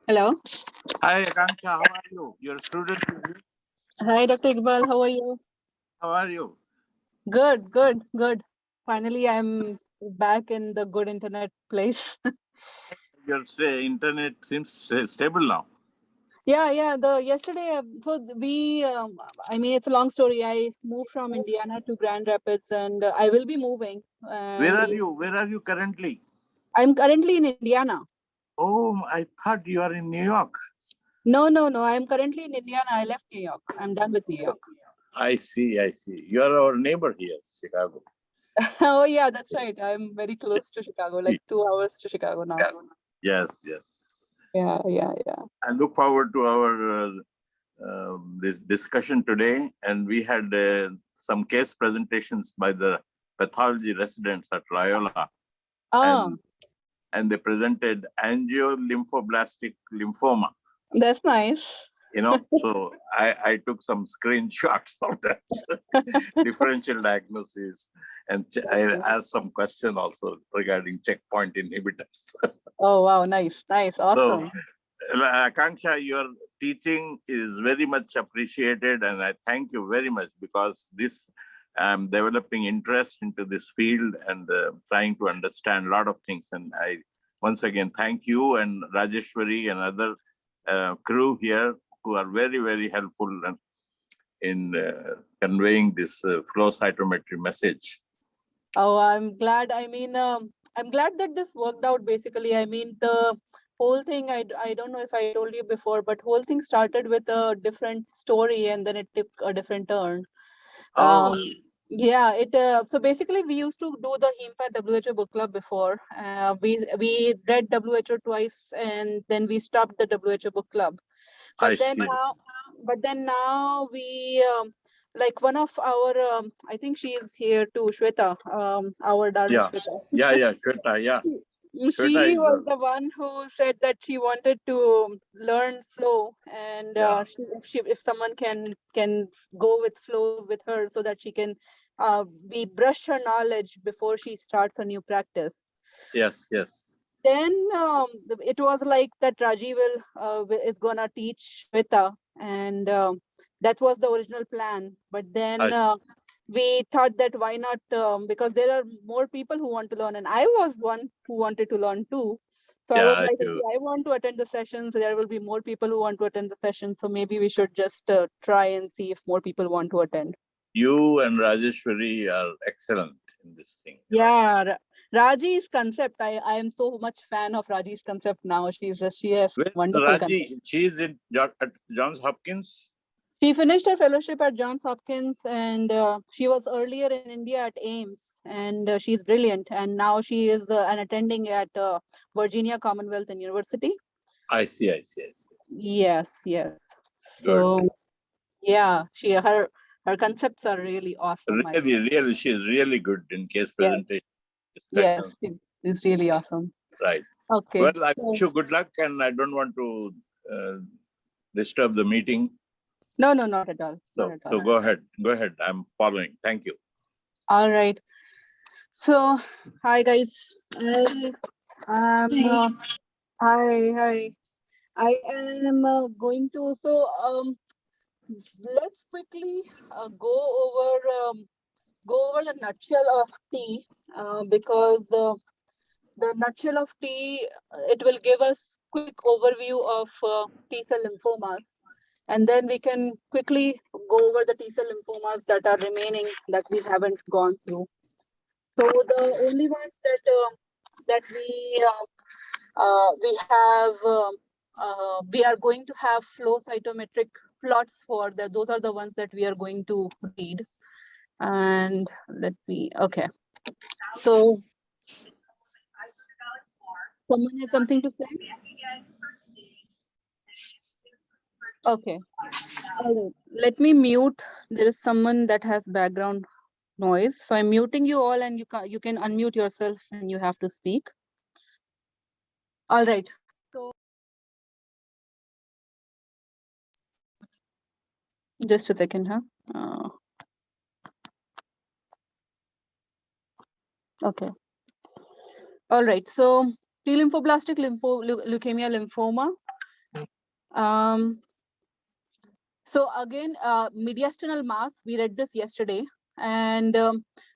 Hello. Hi, Akanksha. How are you? Your student is here. Hi, Dr. Iqbal. How are you? How are you? Good, good, good. Finally, I'm back in the good internet place. Your internet seems stable now. Yeah. Yesterday, I mean, it's a long story. I moved from Indiana to Grand Rapids, and I will be moving. Where are you? Where are you currently? I'm currently in Indiana. Oh, I thought you are in New York. No. I'm currently in Indiana. I left New York. I'm done with New York. I see. You are our neighbor here, Chicago. Oh, yeah, that's right. I'm very close to Chicago, like 2 hours to Chicago now. Yes. Yeah. I look forward to our this discussion today, and we had some case presentations by the pathology residents at Loyola, Oh, and they presented angiolymphoblastic lymphoma. that's nice. So I took some screenshots of that differential diagnosis, and I asked some question also regarding checkpoint inhibitors. Oh, wow. Nice. Awesome. So, Akanksha, your teaching is very much appreciated, and I thank you very much, because this I'm developing interest into this field and trying to understand a lot of things. And I once again thank you and Rajeshwari and other crew here who are very, very helpful in conveying this flow cytometry message. Oh, I'm glad. I mean, I'm glad that this worked out. Basically, I mean, the whole thing. I don't know if I told you before, but whole thing started with a different story, and then it took a different turn. Oh. Yeah. So basically, we used to do the HemePad WHO book club before. We read WHO twice, and then we stopped the WHO book club. But then now we. Like one of our, I think she is here too, Shweta, our darling Shweta. Yeah, Shweta, yeah. She was the one who said that she wanted to learn flow, and if someone can go with flow with her, so that she can brush her knowledge before she starts a new practice. Yes. Then it was like that Rajiv is gonna teach Shweta, and that was the original plan. But then we thought that why not, because there are more people who want to learn, and I was one who wanted to learn too. So I was like, I want to attend the sessions. There will be more people who want to attend the sessions. So maybe we should just try and see if more people want to attend. You and Rajeshwari are excellent in this thing. Yeah, Raji's concept. I am so much fan of Raji's concept now. She has wonderful concept. She is at Johns Hopkins. She finished her fellowship at Johns Hopkins, and she was earlier in India at Ames, and she's brilliant. And now she is an attending at Virginia Commonwealth University. I see. Yes. So good. Yeah, her concepts are really awesome. Really, she is really good in case presentation. Yes, it's really awesome. Right. Okay. Well, I wish you good luck, and I don't want to disturb the meeting. No, not at all. So go ahead. I'm following. Thank you. All right. So, hi guys. Hi. I am going to. So, let's quickly go over the nutshell of tea, because the nutshell of tea, it will give us quick overview of T cell lymphomas, and then we can quickly go over the T cell lymphomas that are remaining that we haven't gone through. So the only ones that we are going to have flow cytometric plots for. Those are the ones that we are going to read. And okay. So someone has something to say? Okay. All right. Let me mute. There is someone that has background noise. So I'm muting you all, and you can unmute yourself when you have to speak. All right. So just a second, huh? Okay. All right. So T-lymphoblastic leukemia lymphoma. So again, mediastinal mass, we read this yesterday. And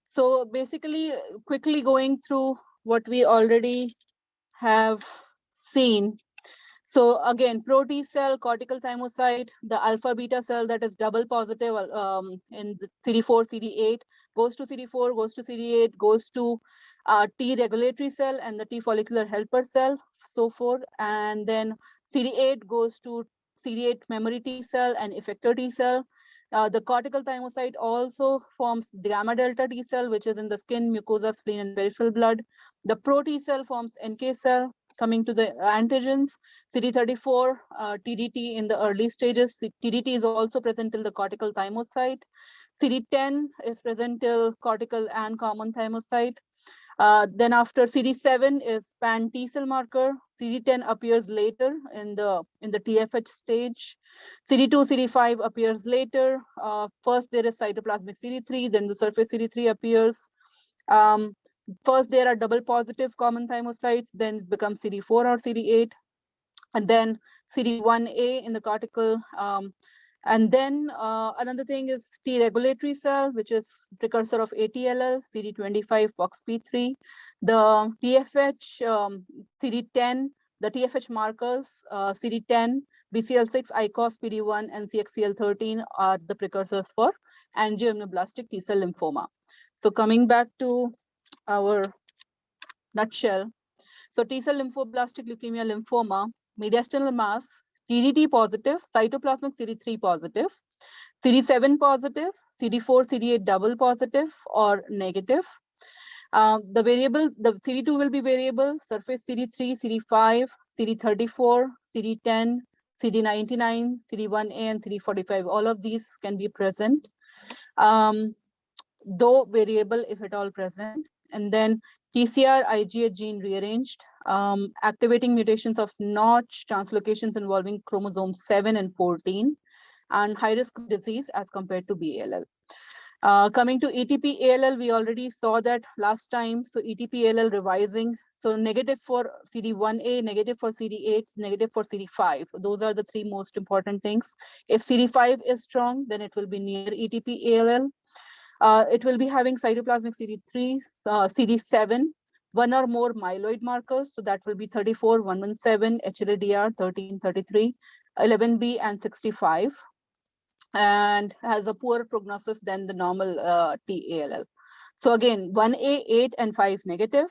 so basically, quickly going through what we already have seen. So again, pro T cell, cortical thymocyte, the alpha beta cell that is double positive in the CD4, CD8, goes to CD4, goes to CD8, goes to T regulatory cell and the T follicular helper cell, so forth. And then CD8 goes to CD8 memory T cell and effector T cell. The cortical thymocyte also forms the gamma delta T cell, which is in the skin, mucosa, spleen, and peripheral blood. The pro T cell forms NK cell. Coming to the antigens, CD34, TDT in the early stages. TDT is also present till the cortical thymocyte. CD10 is present till cortical and common thymocyte. Then after CD7 is pan T cell marker. CD10 appears later in the TFH stage. CD2, CD5 appears later. First there is cytoplasmic CD3, then the surface CD3 appears. First there are double positive common thymocytes, then it becomes CD4 or CD8, and then CD1A in the cortical. And then another thing is T regulatory cell, which is precursor of ATLL, CD25, FOXP3. The TFH, CD10, the TFH markers, CD10, BCL6, ICOS, PD1, and CXCL13 are the precursors for angioimmunoblastic T cell lymphoma. So coming back to our nutshell. So T cell lymphoblastic leukemia lymphoma, mediastinal mass, TDT positive, cytoplasmic CD3 positive, CD7 positive, CD4, CD8 double positive or negative. The variable, the CD2 will be variable, surface CD3, CD5, CD34, CD10, CD99, CD1A, and CD45. All of these can be present, though variable if at all present. And then TCR IgA gene rearranged, activating mutations of notch translocations involving chromosomes 7 and 14, and high risk of disease as compared to BALL. Coming to ETP ALL, we already saw that last time. So ETP ALL revising. So negative for CD1A, negative for CD8, negative for CD5. Those are the three most important things. If CD5 is strong, then it will be near ETP ALL. It will be having cytoplasmic CD3, CD7, one or more myeloid markers. So that will be 34, 117, HLA-DR, 13, 33, 11B, and 65. And has a poorer prognosis than the normal TALL. So again, 1A, 8, and 5 negative,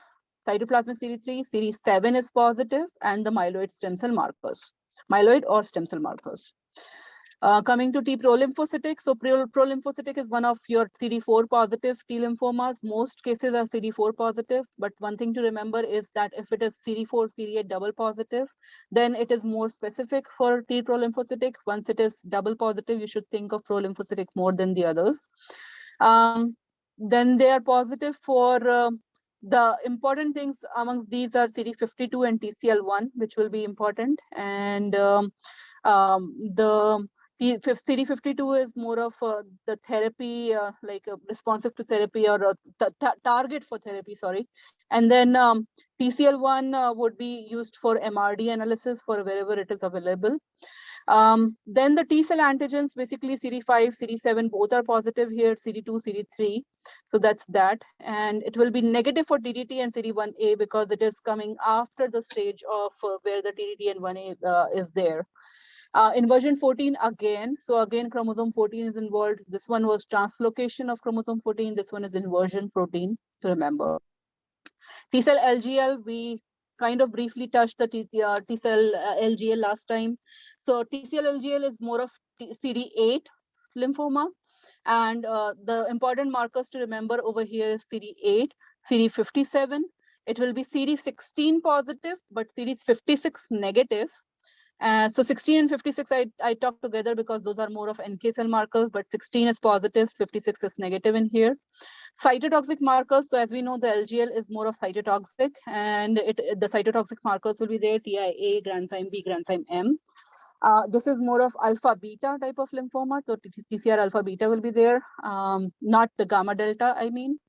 cytoplasmic CD3, CD7 is positive, and the myeloid stem cell markers, myeloid or stem cell markers. Coming to T prolymphocytic, so prolymphocytic is one of your CD4 positive T lymphomas. Most cases are CD4 positive, but one thing to remember is that if it is CD4, CD8 double positive, then it is more specific for T prolymphocytic. Once it is double positive, you should think of prolymphocytic more than the others. Then they are positive for the important things amongst these are CD52 and TCL1, which will be important. And the CD52 is more of the therapy, like responsive to therapy or target for therapy, sorry. And then TCL1 would be used for MRD analysis for wherever it is available. Then the T cell antigens, basically CD5, CD7, both are positive here, CD2, CD3. So that's that. And it will be negative for TDT and CD1A because it is coming after the stage of where the TDT and 1A is there. In version 14 again, so again chromosome 14 is involved. This one was translocation of chromosome 14. This one is inversion 14 to remember. T cell LGL, we kind of briefly touched the T cell LGL last time. So T cell LGL is more of CD8 lymphoma. And the important markers to remember over here is CD8, CD57. It will be CD16 positive, but CD56 negative. So 16 and 56, I talked together because those are more of NK cell markers, but 16 is positive, 56 is negative in here. Cytotoxic markers, so as we know, the LGL is more of cytotoxic, and the cytotoxic markers will be there, TIA, granzyme B, granzyme M. This is more of alpha beta type of lymphoma, so TCR alpha beta will be there, not the gamma delta, I mean.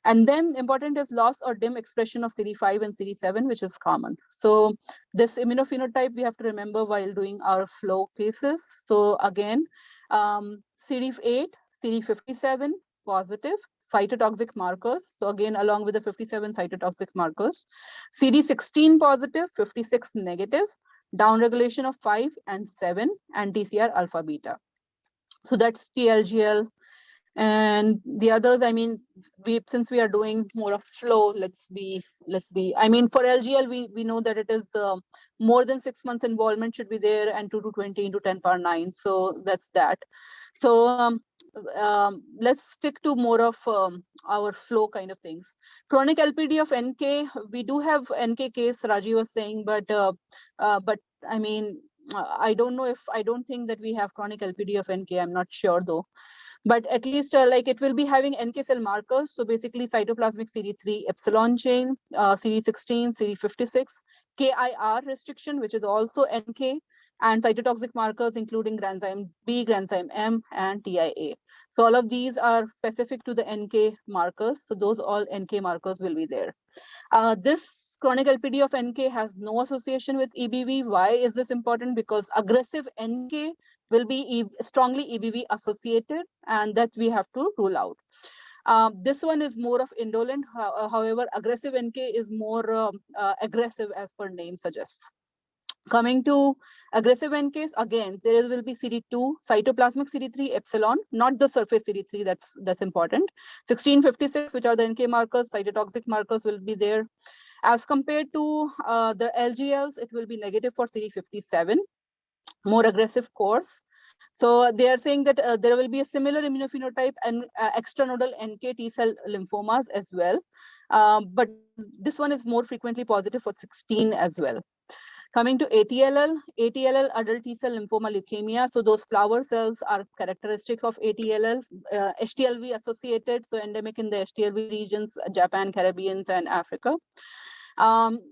And then important is loss or dim expression of CD5 and CD7, which is common. So this immunophenotype we have to remember while doing our flow cases. So again, CD8, CD57 positive cytotoxic markers. So again, along with the 57 cytotoxic markers, CD16 positive, 56 negative, downregulation of 5 and 7, and TCR alpha beta. So that's TLGL. And the others, I mean, since we are doing more of flow, let's be, I mean, for LGL, we know that it is more than 6 months involvement should be there, and 2 to 20 into 10 power 9. So that's that. So let's stick to more of our flow kind of things. Chronic LPD of NK, we do have NK case, Raji was saying, but I mean, I don't think that we have chronic LPD of NK. I'm not sure though. But at least like it will be having NK cell markers. So basically cytoplasmic CD3 epsilon chain, CD16, CD56, KIR restriction, which is also NK, and cytotoxic markers, including granzyme B, granzyme M, and TIA. So all of these are specific to the NK markers. So those all NK markers will be there. This chronic LPD of NK has no association with EBV. Why is this important? Because aggressive NK will be strongly EBV associated, and that we have to rule out. This one is more of indolent. However, aggressive NK is more aggressive as per name suggests. Coming to aggressive NKs, again, there will be CD2, cytoplasmic CD3 epsilon, not the surface CD3, that's important. 1656, which are the NK markers, cytotoxic markers will be there. As compared to the LGLs, it will be negative for CD57, more aggressive course. So they are saying that there will be a similar immunophenotype and extranodal NK T cell lymphomas as well. But this one is more frequently positive for 16 as well. Coming to ATLL adult T cell lymphoma leukemia. So those flower cells are characteristics of ATLL, HTLV associated, so endemic in the HTLV regions, Japan, Caribbean, and Africa.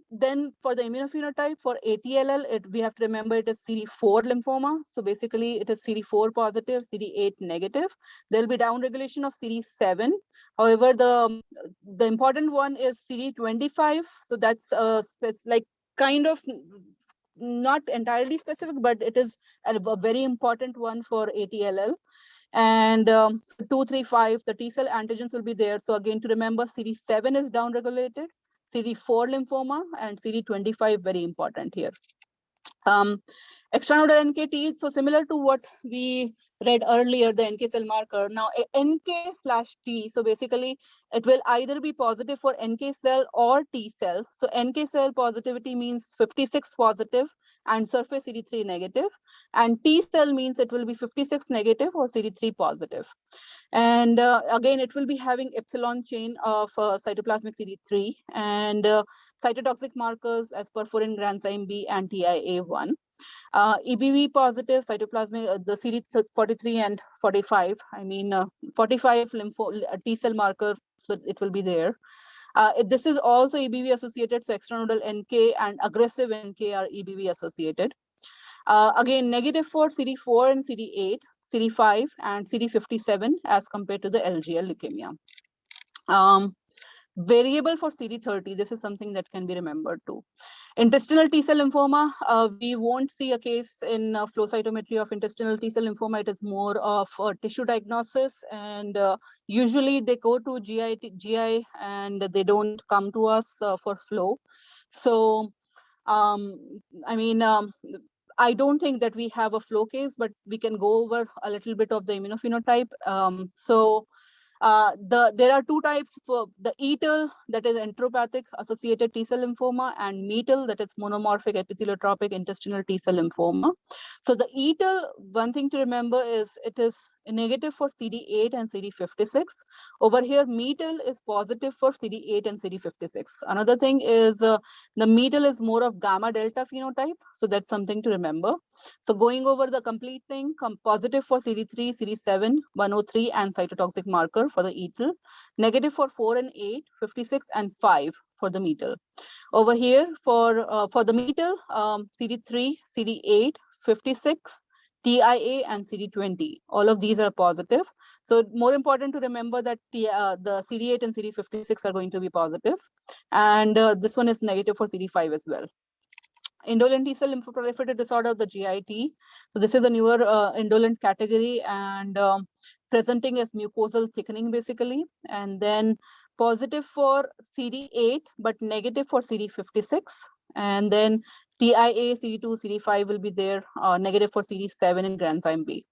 Then for the immunophenotype for ATLL, we have to remember it is CD4 lymphoma. So basically it is CD4 positive, CD8 negative. There'll be downregulation of CD7. However, the important one is CD25. So that's like kind of not entirely specific, but it is a very important one for ATLL. And 235, the T cell antigens will be there. So again, to remember, CD7 is downregulated, CD4 lymphoma, and CD25 very important here. Extranodal NKT, so similar to what we read earlier, the NK cell marker. Now NK/T, so basically it will either be positive for NK cell or T cell. So NK cell positivity means 56 positive and surface CD3 negative, and T cell means it will be 56 negative or CD3 positive. And again, it will be having epsilon chain of cytoplasmic CD3 and cytotoxic markers as perforin, granzyme B, and TIA1. EBV positive cytoplasmic, the CD43 and 45. I mean, 45 T cell marker, so it will be there. This is also EBV associated, so extranodal NK and aggressive NK are EBV associated. Again, negative for CD4 and CD8, CD5 and CD57 as compared to the LGL leukemia. Variable for CD30, this is something that can be remembered too. Intestinal T cell lymphoma, we won't see a case in flow cytometry of intestinal T cell lymphoma. It is more of a tissue diagnosis, and usually they go to GI and they don't come to us for flow. So, I mean, I don't think that we have a flow case, but we can go over a little bit of the immunophenotype. There are two types for the ETL, that is enteropathic associated T cell lymphoma, and METL, that is monomorphic epitheliotropic intestinal T cell lymphoma. So the ETL, one thing to remember is it is negative for CD8 and CD56. Over here, METL is positive for CD8 and CD56. Another thing is the METL is more of gamma delta phenotype. So that's something to remember. So going over the complete thing, positive for CD3, CD7, 103, and cytotoxic marker for the ETL, negative for 4 and 8, 56, and 5 for the METL. Over here for the METL, CD3, CD8, 56, TIA and CD20. All of these are positive. So more important to remember that the CD8 and CD56 are going to be positive. And this one is negative for CD5 as well. Indolent T-cell lymphoproliferative disorder, the GIT. So this is a newer indolent category and presenting as mucosal thickening basically. And then positive for CD8, but negative for CD56. And then TIA, CD2, CD5 will be there, negative for CD7 and granzyme B.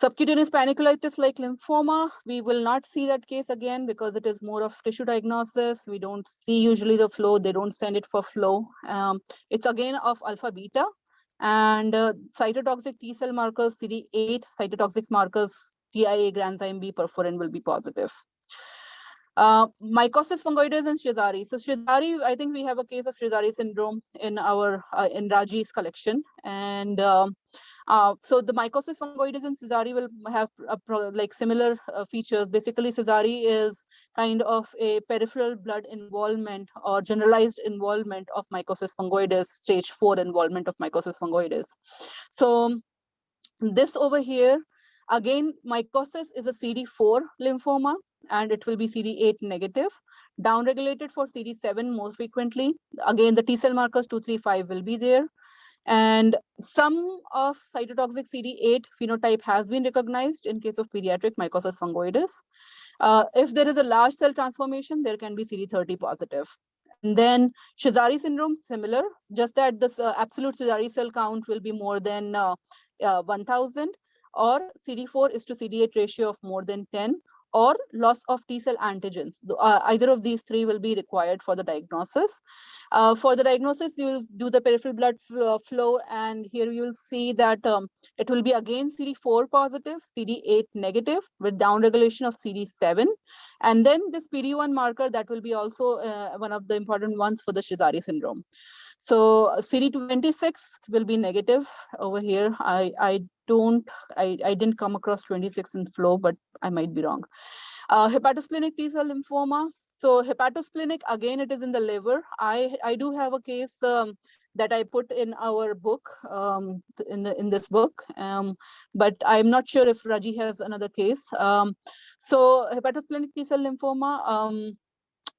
Subcutaneous panniculitis like lymphoma, we will not see that case again because it is more of tissue diagnosis. We don't see usually the flow. They don't send it for flow. It's again of alpha beta and cytotoxic T cell markers, CD8, cytotoxic markers, TIA, granzyme B, perforin will be positive. Mycosis fungoides and Chiari. So Chiari, I think we have a case of Chiari syndrome in our in Raji's collection, and so the mycosis fungoides and Chiari will have like similar features. Basically, Chiari is kind of a peripheral blood involvement or generalized involvement of mycosis fungoides, stage 4 involvement of mycosis fungoides. So this over here, again, mycosis is a CD4 lymphoma, and it will be CD8 negative, downregulated for CD7 more frequently. Again, the T cell markers 2, 3, 5 will be there. And some of cytotoxic CD8 phenotype has been recognized in case of pediatric mycosis fungoides. If there is a large cell transformation, there can be CD30 positive. And then Chiari syndrome, similar, just that this absolute Chiari cell count will be more than 1000, or CD4 is to CD8 ratio of more than 10, or loss of T cell antigens. Either of these three will be required for the diagnosis. For the diagnosis, you will do the peripheral blood flow, and here you will see that it will be again CD4 positive, CD8 negative with downregulation of CD7. And then this PD1 marker, that will be also one of the important ones for the Chiari syndrome. So CD26 will be negative over here. I didn't come across 26 in flow, but I might be wrong. Hepatosplenic T cell lymphoma. So hepatosplenic, again, it is in the liver. I do have a case that I put in our book, in this book, but I'm not sure if Raji has another case. So hepatosplenic T cell lymphoma,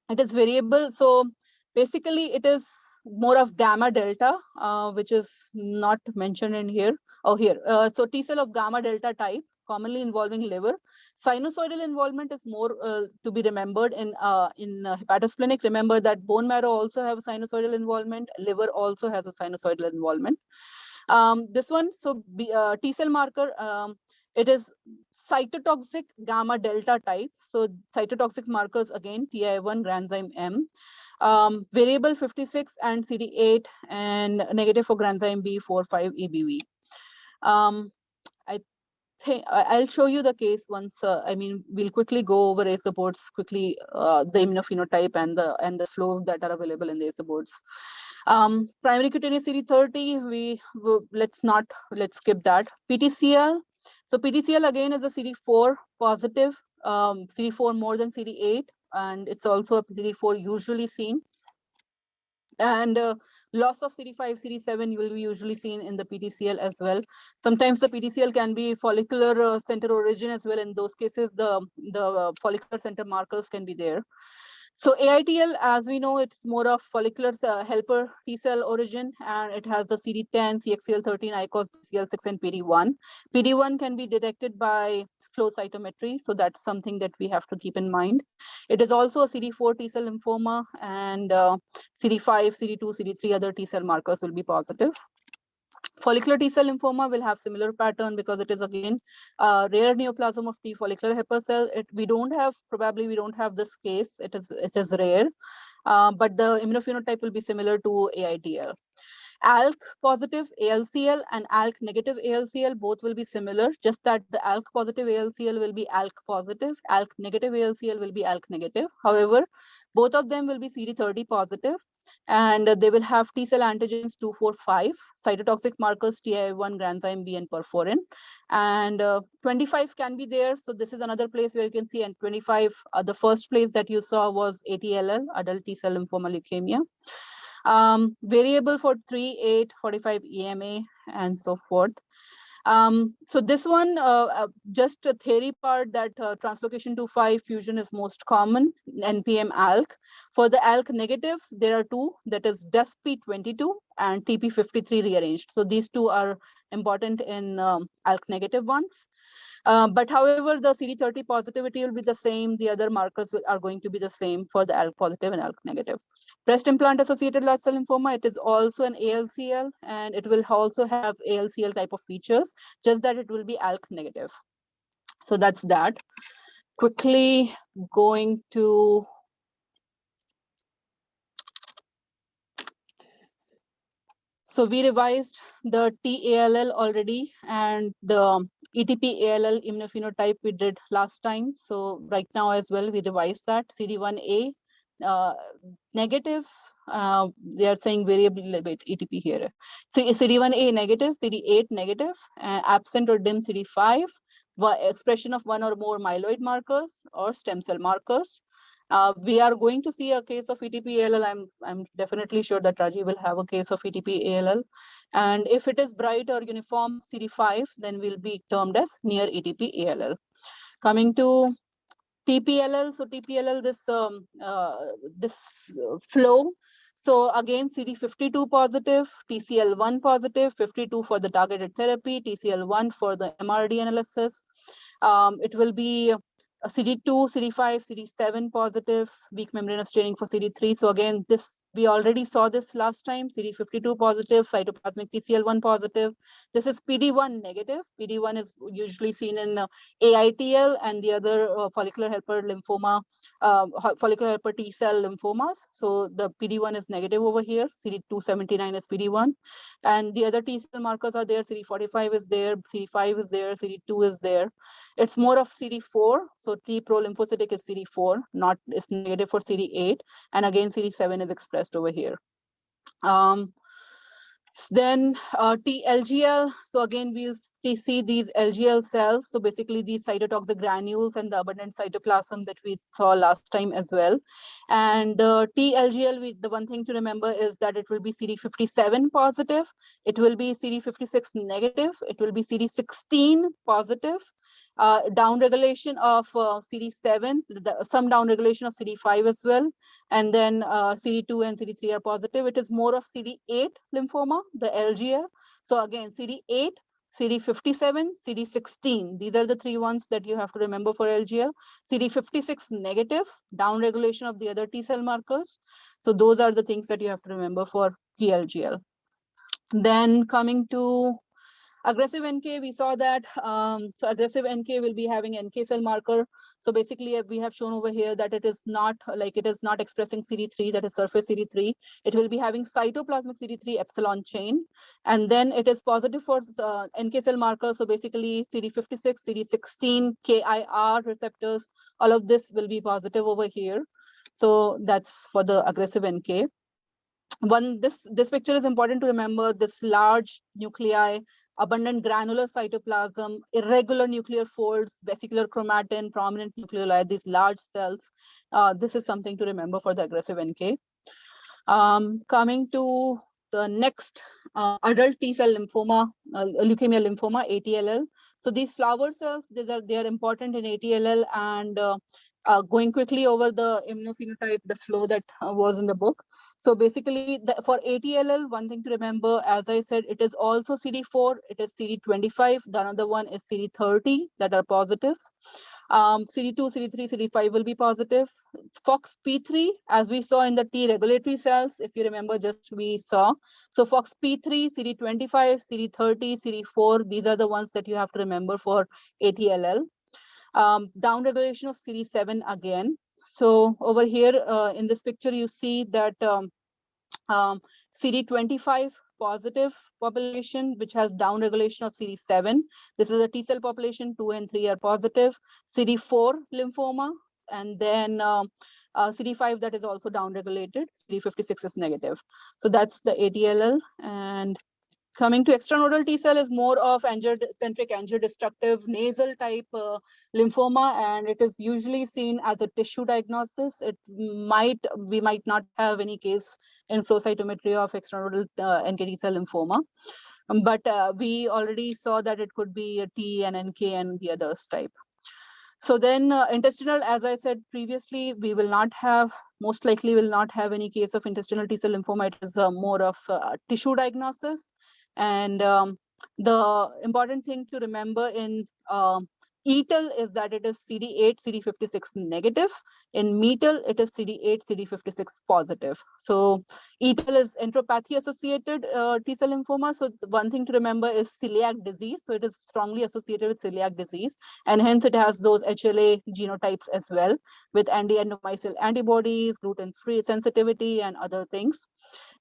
it is variable. So basically, it is more of gamma delta, which is not mentioned in here. Oh, here. So T cell of gamma delta type, commonly involving liver. Sinusoidal involvement is more to be remembered in hepatosplenic. Remember that bone marrow also have sinusoidal involvement. Liver also has a sinusoidal involvement. This one, so T cell marker, it is cytotoxic gamma delta type. So cytotoxic markers, again, TI1, granzyme M. Variable 56 and CD8, and negative for granzyme B, 4, 5 EBV. I think I'll show you the case once. I mean, we'll quickly go over ACE boards quickly, the immunophenotype and the flows that are available in the ACE boards. Primary cutaneous CD30, let's skip that. PTCL. So PTCL again is a CD4 positive, CD4 more than CD8, and it's also a CD4 usually seen. And loss of CD5, CD7 will be usually seen in the PTCL as well. Sometimes the PTCL can be follicular center origin as well. In those cases, the follicular center markers can be there. So AITL, as we know, it's more of follicular helper T cell origin, and it has the CD10, CXCL13, ICOS, BCL6, and PD1. PD1 can be detected by flow cytometry, so that's something that we have to keep in mind. It is also a CD4 T cell lymphoma, and CD5, CD2, CD3 other T cell markers will be positive. Follicular T cell lymphoma will have similar pattern because it is again rare neoplasm of T follicular helper cell. Probably we don't have this case. It is rare, but the immunophenotype will be similar to AITL. ALK positive ALCL and ALK negative ALCL both will be similar, just that the ALK positive ALCL will be ALK positive, ALK negative ALCL will be ALK negative. However, both of them will be CD30 positive, and they will have T cell antigens 2, 4, 5, cytotoxic markers TI1, granzyme B, and perforin. And 25 can be there. So this is another place where you can see, and 25, the first place that you saw was ATLL, adult T cell lymphoma leukemia. Variable for 3, 8, 45 EMA, and so forth. So this one, just a theory part, that translocation 2,5 fusion is most common, NPM ALK. For the ALK negative, there are two, that is DESP22 and TP53 rearranged. So these two are important in ALK negative ones. But however, the CD30 positivity will be the same. The other markers are going to be the same for the ALK positive and ALK negative. Breast implant associated large cell lymphoma, it is also an ALCL, and it will also have ALCL type of features, just that it will be ALK negative. So that's that. Quickly going to so we revised the TALL already, and the ETP ALL immunophenotype we did last time. So right now as well, we revised that. CD1A negative, they are saying variable ETP here. So CD1A negative, CD8 negative, absent or dim CD5, expression of one or more myeloid markers or stem cell markers. We are going to see a case of ETP ALL. I'm definitely sure that Raji will have a case of ETP ALL. And if it is bright or uniform CD5, then will be termed as near ETP ALL. Coming to TPLL, so TPLL, this flow. So again, CD52 positive, TCL1 positive, 52 for the targeted therapy, TCL1 for the MRD analysis. It will be a CD2, CD5, CD7 positive, weak membranous staining for CD3. So again, this we already saw this last time, CD52 positive, cytoplasmic TCL1 positive. This is PD1 negative. PD1 is usually seen in AITL and the other follicular helper lymphoma, follicular helper T cell lymphomas. So the PD1 is negative over here. CD279 is PD1. And the other T cell markers are there. CD45 is there, CD5 is there, CD2 is there. It's more of CD4. So T pro-lymphocytic is CD4, not is negative for CD8. And again, CD7 is expressed over here. Then TLGL, so again, we'll see these LGL cells. So basically these cytotoxic granules and the abundant cytoplasm that we saw last time as well. And TLGL, the one thing to remember is that it will be CD57 positive. It will be CD56 negative. It will be CD16 positive. Downregulation of CD7, some downregulation of CD5 as well. And then CD2 and CD3 are positive. It is more of CD8 lymphoma, the LGL. So again, CD8, CD57, CD16. These are the three ones that you have to remember for LGL. CD56 negative, downregulation of the other T cell markers. So those are the things that you have to remember for TLGL. Then coming to aggressive NK, we saw that, so aggressive NK will be having NK cell marker. So basically we have shown over here that it is not expressing CD3, that is surface CD3. It will be having cytoplasmic CD3 epsilon chain. And then it is positive for NK cell marker. So basically CD56, CD16, KIR receptors, all of this will be positive over here. So that's for the aggressive NK. This picture is important to remember. This large nuclei, abundant granular cytoplasm, irregular nuclear folds, vesicular chromatin, prominent nucleoli, these large cells. This is something to remember for the aggressive NK. Coming to the next, adult T cell lymphoma, leukemia lymphoma, ATLL. So these flower cells, they are important in ATLL, and going quickly over the immunophenotype, the flow that was in the book. So basically for ATLL, one thing to remember, as I said, it is also CD4, it is CD25, the another one is CD30 that are positives. CD2, CD3, CD5 will be positive. FOXP3, as we saw in the T regulatory cells, if you remember, just we saw. So FOXP3, CD25, CD30, CD4, these are the ones that you have to remember for ATLL. Downregulation of CD7 again. So over here in this picture, you see that CD25 positive population, which has downregulation of CD7. This is a T cell population, 2 and 3 are positive. CD4 lymphoma, and then CD5 that is also downregulated. CD56 is negative. So that's the ATLL. And coming to extranodal T cell is more of angiocentric, angiodestructive, nasal type lymphoma, and it is usually seen as a tissue diagnosis. We might not have any case in flow cytometry of extranodal NK T cell lymphoma. But we already saw that it could be a T and NK and the others type. So then intestinal, as I said previously, we will not have, most likely will not have any case of intestinal T-cell lymphoma. It is more of tissue diagnosis. And the important thing to remember in ETL is that it is CD8, CD56 negative. In METL, it is CD8, CD56 positive. So ETL is enteropathy associated T-cell lymphoma. So one thing to remember is celiac disease. So it is strongly associated with celiac disease. And hence it has those HLA genotypes as well with anti-endomycin antibodies, gluten-free sensitivity, and other things.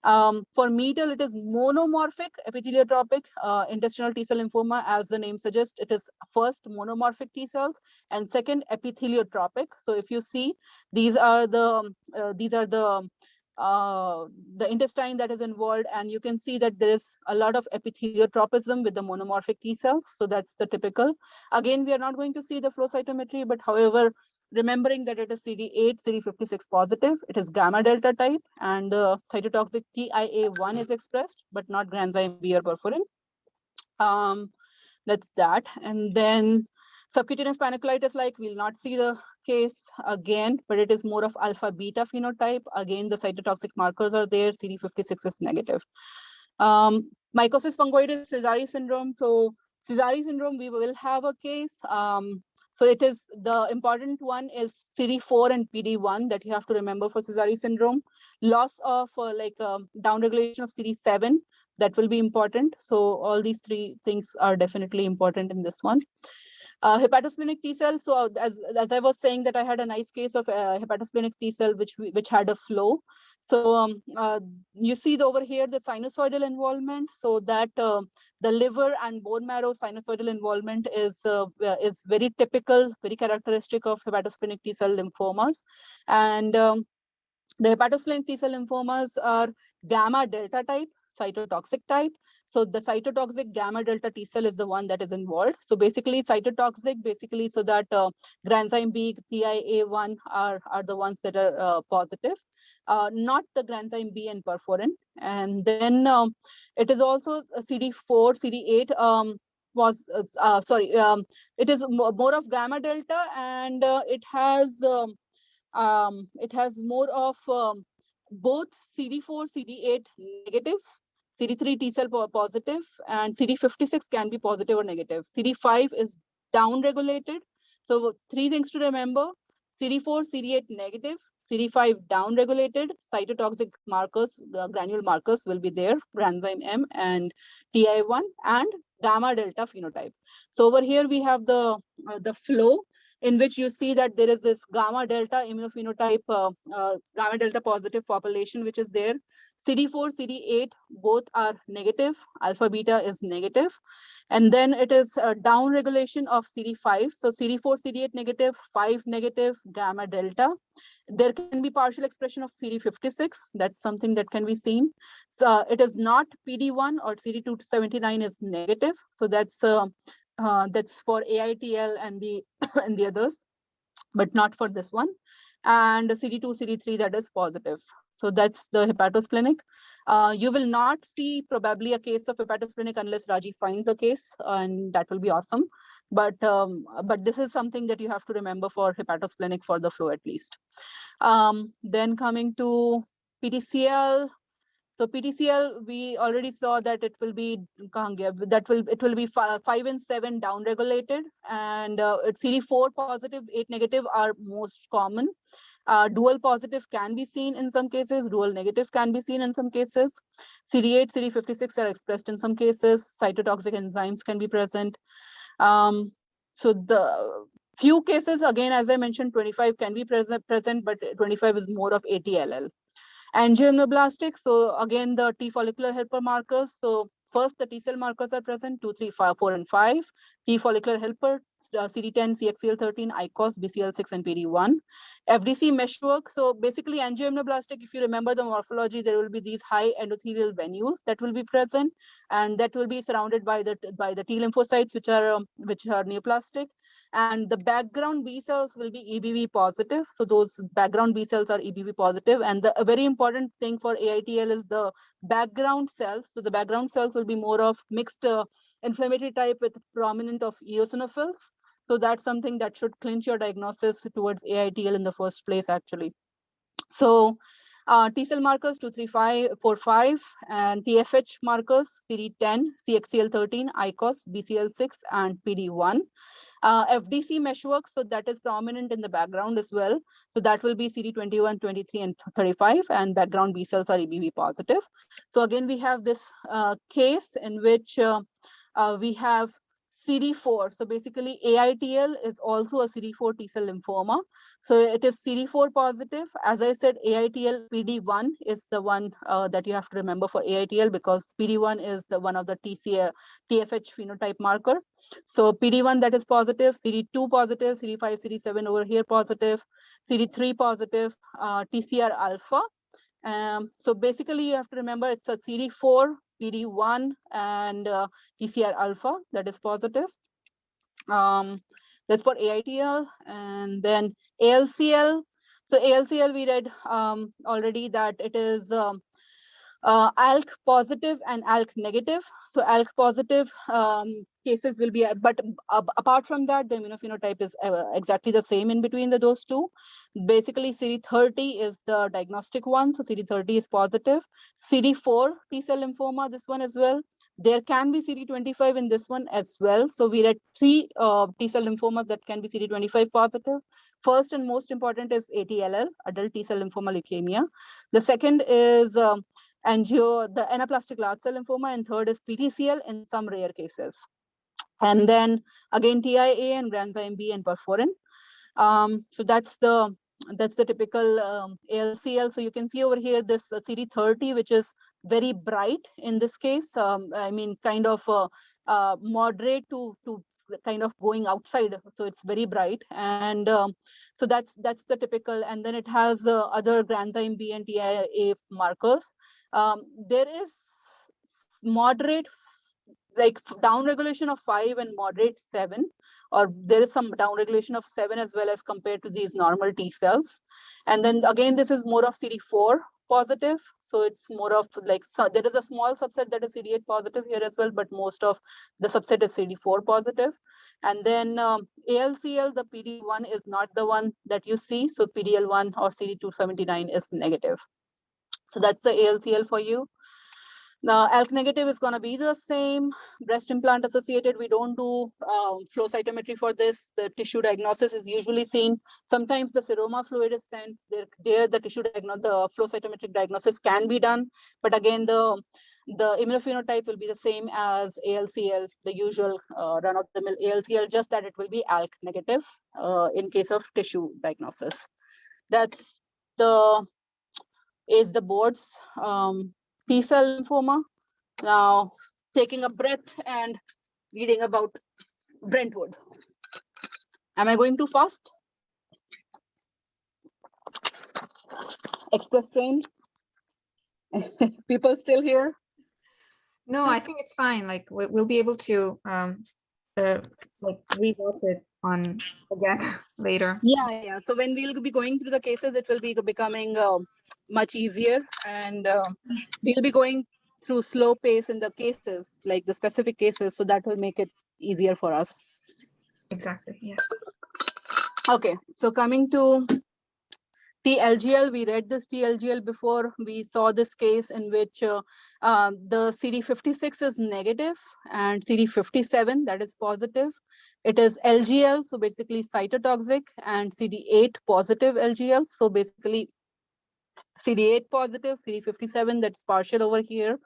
For METL, it is monomorphic epitheliotropic intestinal T-cell lymphoma. As the name suggests, it is first monomorphic T cells and second epitheliotropic. So if you see, these are the intestine that is involved, and you can see that there is a lot of epitheliotropism with the monomorphic T cells. So that's the typical. Again, we are not going to see the flow cytometry, but however, remembering that it is CD8, CD56 positive, it is gamma delta type, and the cytotoxic TIA1 is expressed, but not granzyme B or perforin. That's that. And then subcutaneous panniculitis, like we'll not see the case again, but it is more of alpha beta phenotype. Again, the cytotoxic markers are there. CD56 is negative. Mycosis fungoides, Sézary syndrome. So Sézary syndrome, we will have a case. So it is, the important one is CD4 and PD1 that you have to remember for Sézary syndrome. Loss of downregulation of CD7, that will be important. So all these three things are definitely important in this one. Hepatosplenic T cell. So as I was saying, that I had a nice case of hepatosplenic T cell which had a flow. So you see over here the sinusoidal involvement. So that the liver and bone marrow sinusoidal involvement is very typical, very characteristic of hepatosplenic T cell lymphomas. And the hepatosplenic T cell lymphomas are gamma delta type, cytotoxic type. So the cytotoxic gamma delta T cell is the one that is involved. So basically cytotoxic, basically so that granzyme B, TIA1 are the ones that are positive, not the granzyme B and perforin. And then it is also a CD4, CD8 it is more of gamma delta, and it has more of both CD4, CD8 negative, CD3 T cell positive, and CD56 can be positive or negative. CD5 is down-regulated. So three things to remember: CD4, CD8 negative, CD5 down-regulated, cytotoxic markers, the granule markers will be there, granzyme M and TI1, and gamma delta phenotype. So over here we have the flow, in which you see that there is this gamma delta immunophenotype, gamma delta positive population, which is there. CD4, CD8, both are negative. Alpha beta is negative. And then it is down regulation of CD5. So CD4, CD8 negative, 5 negative, gamma delta. There can be partial expression of CD56. That's something that can be seen. So it is not PD1 or CD279 is negative. So that's for AITL and the and the others, but not for this one. And CD2, CD3, that is positive. So that's the hepatosplenic. You will not see probably a case of hepatosplenic unless Raji finds a case, and that will be awesome. But this is something that you have to remember for hepatosplenic for the flow at least. Then coming to PTCL. So PTCL, we already saw that it will be it will be 5 and 7 downregulated, and CD4 positive, 8 negative are most common. Dual positive can be seen in some cases, dual negative can be seen in some cases. CD8, CD56 are expressed in some cases. Cytotoxic enzymes can be present. So the few cases, again, as I mentioned, 25 can be present, but 25 is more of ATLL. Angioimmunoblastic, so again, the T follicular helper markers. So first, the T cell markers are present, 2, 3, 4, and 5. T follicular helper CD10, CXCL13, ICOS, BCL6, and PD1. FDC meshwork. So basically angioimmunoblastic, if you remember the morphology, there will be these high endothelial venues that will be present, and that will be surrounded by the T lymphocytes, which are neoplastic. And the background B cells will be EBV positive. So those background B cells are EBV positive. And a very important thing for AITL is the background cells. So the background cells will be more of mixed inflammatory type with prominent of eosinophils. So that's something that should clinch your diagnosis towards AITL in the first place, actually. So T cell markers 23545 and TFH markers CD10, CXCL13, ICOS, BCL6, and PD1. FDC meshwork, so that is prominent in the background as well. So that will be CD21, 23, and 35, and background B cells are EBV positive. So again, we have this case in which we have CD4. So basically AITL is also a CD4 T cell lymphoma. So it is CD4 positive. As I said, AITL PD1 is the one that you have to remember for AITL, because PD1 is the one of the TFH phenotype marker. So PD1 that is positive, CD2 positive, CD5, CD7 over here positive, CD3 positive, TCR alpha. So basically you have to remember it's a CD4, PD1, and TCR alpha that is positive. That's for AITL. And then ALCL. So ALCL, we read already that it is ALK positive and ALK negative. So ALK positive cases will be, but apart from that, the immunophenotype is exactly the same in between those two. Basically, CD30 is the diagnostic one. So CD30 is positive. CD4 T cell lymphoma, this one as well. There can be CD25 in this one as well. So we read 3 T cell lymphomas that can be CD25 positive. First and most important is ATLL, adult T cell lymphoma leukemia. The second is the anaplastic large cell lymphoma, and third is PTCL in some rare cases. And then again TIA and granzyme B and perforin. So that's the typical ALCL. So you can see over here this CD30, which is very bright in this case. I mean, kind of moderate to kind of going outside. So it's very bright, and so that's the typical. And then it has other granzyme B and TIA markers. There is moderate, like down regulation of 5 and moderate 7, or there is some down regulation of 7 as well as compared to these normal T cells. And then again, this is more of CD4 positive. So it's more of like, so there is a small subset that is CD8 positive here as well, but most of the subset is CD4 positive. And then ALCL, the PD1 is not the one that you see. So PDL1 or CD279 is negative. So that's the ALCL for you. Now, ALK negative is going to be the same. Breast implant associated, we don't do flow cytometry for this. The tissue diagnosis is usually seen. Sometimes the seroma fluid is sent. There the tissue diagnosis, the flow cytometric diagnosis can be done. But again, the immunophenotype will be the same as ALCL, the usual run-of-the-mill ALCL, just that it will be ALK negative in case of tissue diagnosis. That's the board's T cell lymphoma. Now, taking a breath and reading about Brentwood. Am I going too fast? Express train? People still here? No, I think it's fine. Like we'll be able to like rewatch it on again later. Yeah. So when we'll be going through the cases, it will be becoming much easier, and we'll be going through slow pace in the cases, like the specific cases. So that will make it easier for us. Exactly. Yes. Okay. So coming to TLGL, we read this TLGL before. We saw this case in which the CD56 is negative and CD57, that is positive. It is LGL, so basically cytotoxic, and CD8 positive LGL. So basically CD8 positive, CD57, that's partial over here.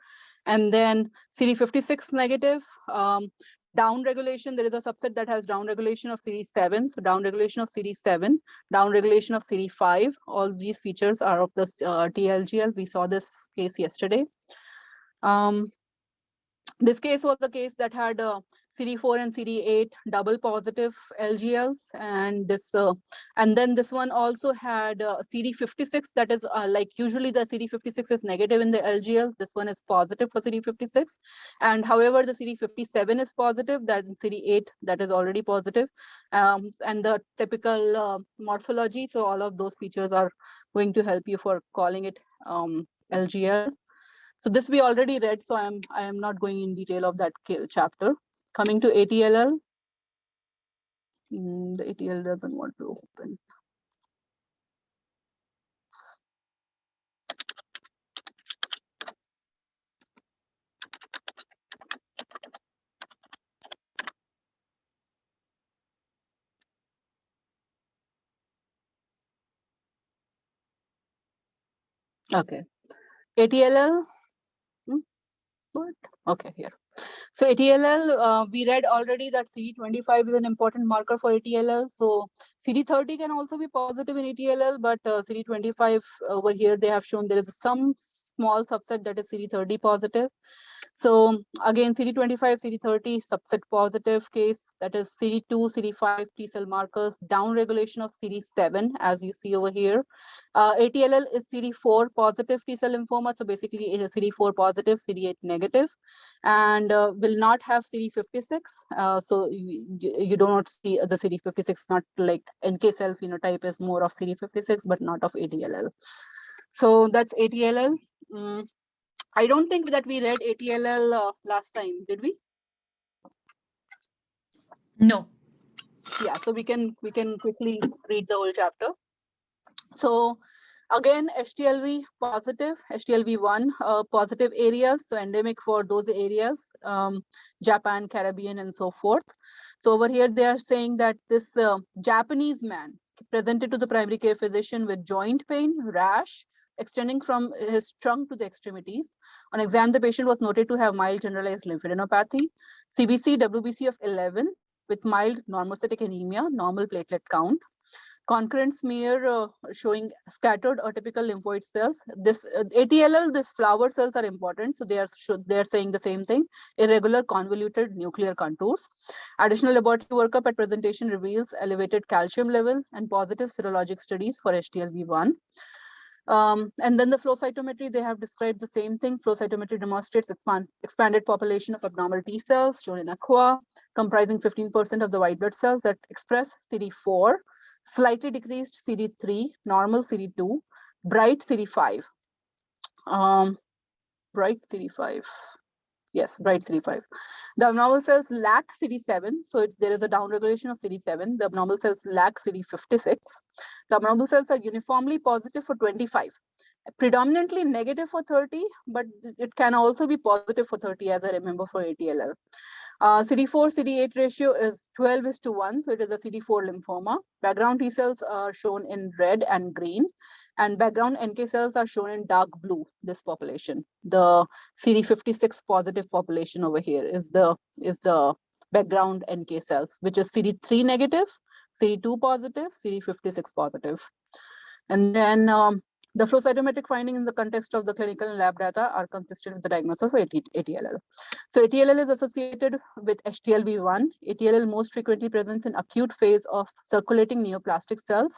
And then CD56 negative, down regulation, there is a subset that has down regulation of CD7. So down regulation of CD7, down regulation of CD5. All these features are of the TLGL. We saw this case yesterday. This case was the case that had CD4 and CD8 double positive LGLs, and then this one also had CD56. That is like usually the CD56 is negative in the LGL. This one is positive for CD56, and however the CD57 is positive, that CD8 that is already positive, and the typical morphology. So all of those features are going to help you for calling it LGL. So this we already read, so I am not going in detail of that chapter. Coming to ATLL, the ATL doesn't want to open. Okay, ATLL. What? Okay, here. So ATLL, we read already that CD25 is an important marker for ATLL. So CD30 can also be positive in ATLL, but CD25 over here, they have shown there is some small subset that is CD30 positive. So again, CD25, CD30 subset positive case, that is CD2, CD5 T cell markers, down regulation of CD7, as you see over here. ATLL is CD4 positive T cell lymphoma, so basically it is CD4 positive, CD8 negative, and will not have CD56. So you do not see the CD56, not like NK cell phenotype is more of CD56, but not of ATLL. So that's ATLL. I don't think that we read ATLL last time, did we? No. Yeah, so we can quickly read the whole chapter. So again, HTLV positive, HTLV1 positive areas, so endemic for those areas, Japan, Caribbean, and so forth. So over here, they are saying that this Japanese man presented to the primary care physician with joint pain, rash, extending from his trunk to the extremities. On exam, the patient was noted to have mild generalized lymphadenopathy, CBC, WBC of 11 with mild normocytic anemia, normal platelet count. Concurrent smear showing scattered atypical lymphoid cells. This ATLL, these flower cells are important, so they are saying the same thing. Irregular convoluted nuclear contours. Additional laboratory workup at presentation reveals elevated calcium level and positive serologic studies for HTLV1. And then the flow cytometry, they have described the same thing. Flow cytometry demonstrates expanded population of abnormal T cells, shown in aqua, comprising 15% of the white blood cells that express CD4, slightly decreased CD3, normal CD2, bright CD5. Bright CD5. Yes, bright CD5. The abnormal cells lack CD7, so there is a downregulation of CD7. The abnormal cells lack CD56. The abnormal cells are uniformly positive for 25, predominantly negative for 30, but it can also be positive for 30, as I remember for ATLL. CD4 CD8 ratio is 12:1, so it is a CD4 lymphoma. Background T cells are shown in red and green, and background NK cells are shown in dark blue. This population, the CD56 positive population over here, is the background NK cells, which is CD3 negative, CD2 positive, CD56 positive, and then the flow cytometric findings in the context of the clinical and lab data are consistent with the diagnosis of ATLL. So ATLL is associated with HTLV1. ATLL most frequently presents in acute phase of circulating neoplastic cells,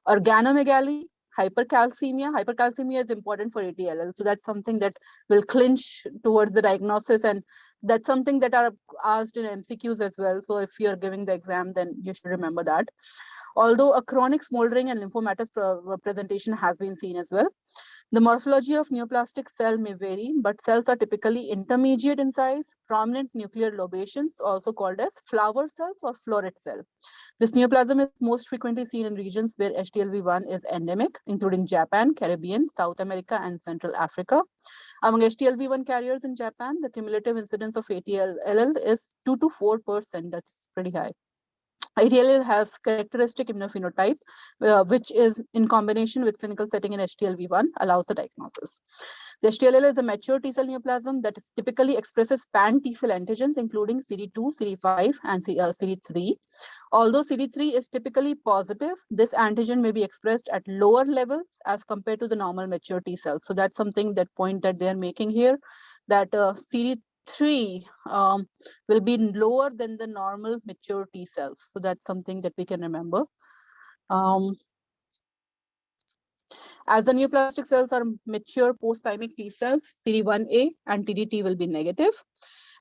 organomegaly, hypercalcemia. Hypercalcemia is important for ATLL. So that's something that will clinch towards the diagnosis, and that's something that are asked in MCQs as well. So if you're giving the exam, then you should remember that. Although a chronic smoldering and lymphomatous presentation has been seen as well. The morphology of neoplastic cell may vary, but cells are typically intermediate in size, prominent nuclear lobations, also called as flower cells or floret cell. This neoplasm is most frequently seen in regions where HTLV1 is endemic, including Japan, Caribbean, South America, and Central Africa. Among HTLV1 carriers in Japan, the cumulative incidence of ATLL is 2 to 4%. That's pretty high. ATLL has characteristic immunophenotype, which is in combination with clinical setting in HTLV1 allows the diagnosis. The HTLL is a mature T cell neoplasm that typically expresses pan T cell antigens, including CD2, CD5, and CD3. Although CD3 is typically positive, this antigen may be expressed at lower levels as compared to the normal mature T cells. So that's something, that point that they're making here, that CD3 will be lower than the normal mature T cells. So that's something that we can remember. As the neoplastic cells are mature post-thymic T cells, CD1A and TDT will be negative.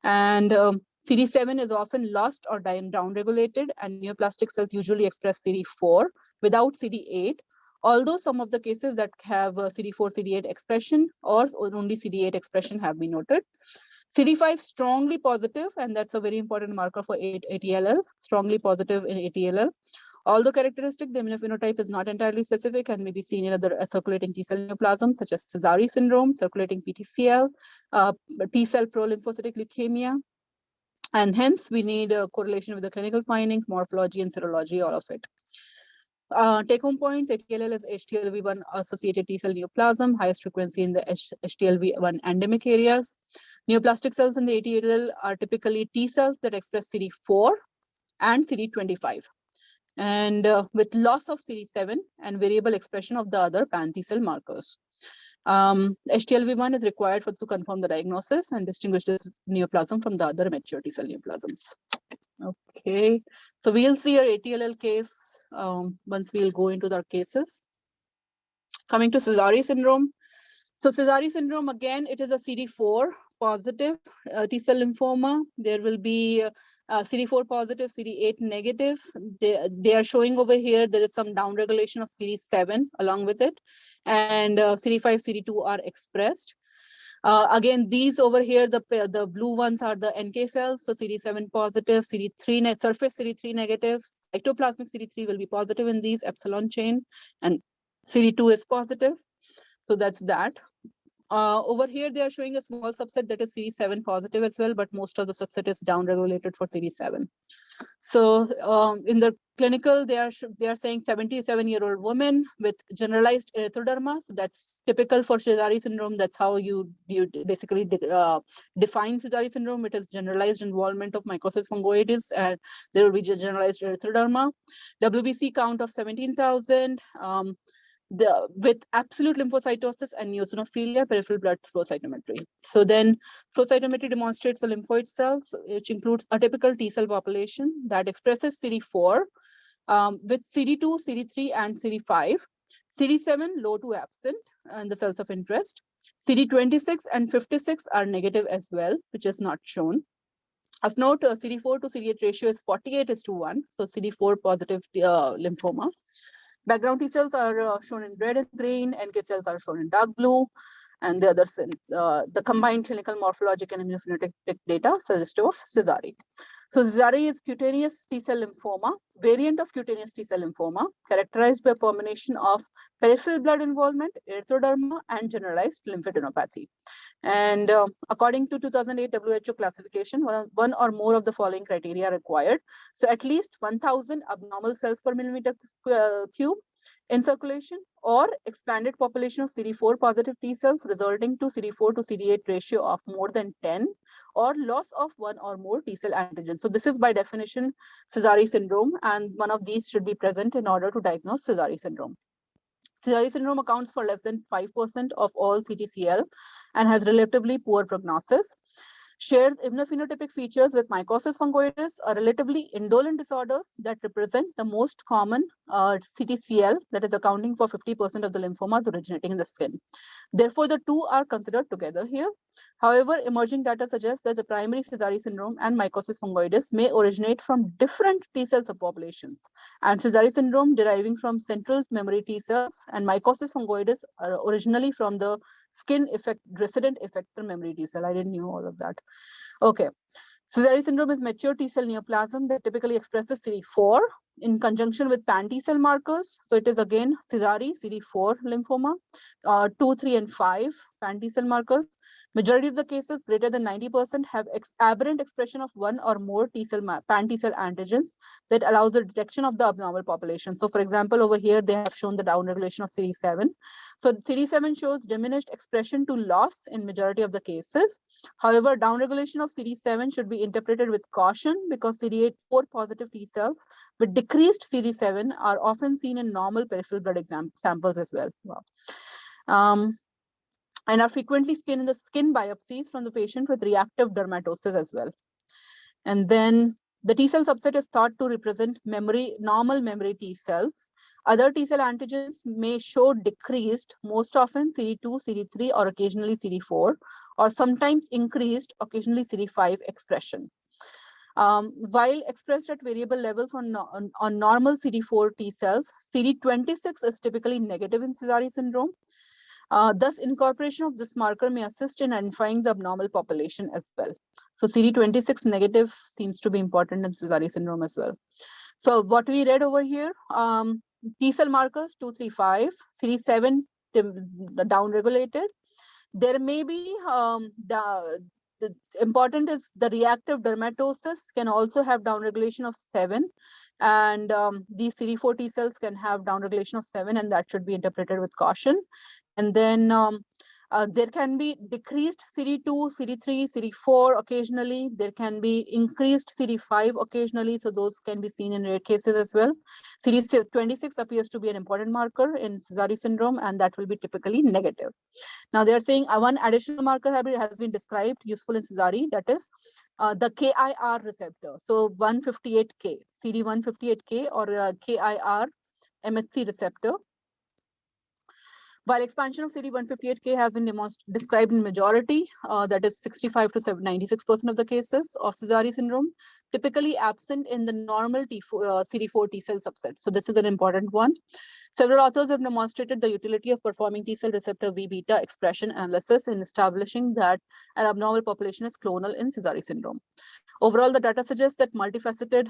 And CD7 is often lost or down-regulated, and neoplastic cells usually express CD4 without CD8, although some of the cases that have CD4, CD8 expression or only CD8 expression have been noted. CD5 strongly positive, and that's a very important marker for ATLL, strongly positive in ATLL. Although characteristic, the immunophenotype is not entirely specific and may be seen in other circulating T cell neoplasms such as Sézary syndrome, circulating PTCL, T cell prolymphocytic leukemia. And hence, we need a correlation with the clinical findings, morphology, and serology, all of it. Take-home points, ATLL is HTLV1 associated T cell neoplasm, highest frequency in the HTLV1 endemic areas. Neoplastic cells in the ATLL are typically T cells that express CD4 and CD25. And with loss of CD7 and variable expression of the other pan-T cell markers. HTLV1 is required to confirm the diagnosis and distinguish this neoplasm from the other mature T cell neoplasms. Okay, so we'll see our ATLL case once we'll go into the cases. Coming to Sézary syndrome. So Sézary syndrome, again, it is a CD4 positive T cell lymphoma. There will be CD4 positive, CD8 negative. They are showing over here, there is some downregulation of CD7 along with it. And CD5, CD2 are expressed. Again, these over here, the blue ones are the NK cells. So CD7 positive, CD3 surface CD3 negative. Cytoplasmic CD3 will be positive in these epsilon chain, and CD2 is positive. So that's that. Over here, they are showing a small subset that is CD7 positive as well, but most of the subset is downregulated for CD7. So in the clinical, they are saying 77-year-old woman with generalized erythroderma. So that's typical for Sézary syndrome. That's how you basically define Sézary syndrome. It is generalized involvement of mycosis fungoides, and there will be generalized erythroderma. WBC count of 17,000. With absolute lymphocytosis and eosinophilia, peripheral blood flow cytometry. So then flow cytometry demonstrates the lymphoid cells, which includes a typical T cell population that expresses CD4 with CD2, CD3, and CD5. CD7 low to absent in the cells of interest. CD26 and 56 are negative as well, which is not shown. Of note, CD4 to CD8 ratio is 48:1, so CD4 positive lymphoma. Background T cells are shown in red and green, NK cells are shown in dark blue, and the others, the combined clinical morphologic and immunophenotypic data suggestive of Sézary. So Sézary is cutaneous T cell lymphoma, variant of cutaneous T cell lymphoma, characterized by a combination of peripheral blood involvement, erythroderma, and generalized lymphadenopathy. And according to 2008 WHO classification, one or more of the following criteria are required. So at least 1,000 abnormal cells per millimeter cube in circulation, or expanded population of CD4 positive T cells resulting to CD4 to CD8 ratio of more than 10, or loss of one or more T cell antigens. So this is by definition Sézary syndrome, and one of these should be present in order to diagnose Sézary syndrome. Sézary syndrome accounts for less than 5% of all CTCL and has relatively poor prognosis. Shares immunophenotypic features with mycosis fungoides, are relatively indolent disorders that represent the most common CTCL, that is accounting for 50% of the lymphomas originating in the skin. Therefore, the two are considered together here. However, emerging data suggests that the primary Sézary syndrome and mycosis fungoides may originate from different T cell subpopulations, and Sézary syndrome deriving from central memory T cells, and mycosis fungoides are originally from the skin resident effector memory T cell. I didn't know all of that. Okay. Sézary syndrome is mature T cell neoplasm that typically expresses CD4 in conjunction with pan T cell markers. So it is again Sézary CD4 lymphoma, 2, 3, and 5 pan T cell markers. Majority of the cases, greater than 90%, have aberrant expression of one or more pan T cell antigens that allows the detection of the abnormal population. So for example, over here, they have shown the downregulation of CD7. So CD7 shows diminished expression to loss in majority of the cases. However, downregulation of CD7 should be interpreted with caution because CD8-4 positive T cells with decreased CD7 are often seen in normal peripheral blood samples as well. Wow. and are frequently seen in the skin biopsies from the patient with reactive dermatosis as well. And then the T cell subset is thought to represent normal memory T cells. Other T cell antigens may show decreased, most often CD2, CD3, or occasionally CD4, or sometimes increased, occasionally CD5 expression. While expressed at variable levels on normal CD4 T cells, CD26 is typically negative in Sézary syndrome. Thus, incorporation of this marker may assist in identifying the abnormal population as well. So CD26 negative seems to be important in Sézary syndrome as well. So what we read over here, T cell markers 235, CD7 downregulated. There may be the important is the reactive dermatosis can also have downregulation of 7, and these CD4 T cells can have downregulation of 7, and that should be interpreted with caution. And then there can be decreased CD2, CD3, CD4 occasionally. There can be increased CD5 occasionally, so those can be seen in rare cases as well. CD26 appears to be an important marker in Sézary syndrome, and that will be typically negative. Now they are saying one additional marker has been described useful in Sézary, that is the KIR receptor. So 158K, CD158K or KIR MHC receptor. While expansion of CD158K has been described in majority, that is 65 to 96% of the cases of Sézary syndrome, typically absent in the normal CD4 T cell subset. So this is an important one. Several authors have demonstrated the utility of performing T cell receptor V beta expression analysis in establishing that an abnormal population is clonal in Sézary syndrome. Overall, the data suggests a multifaceted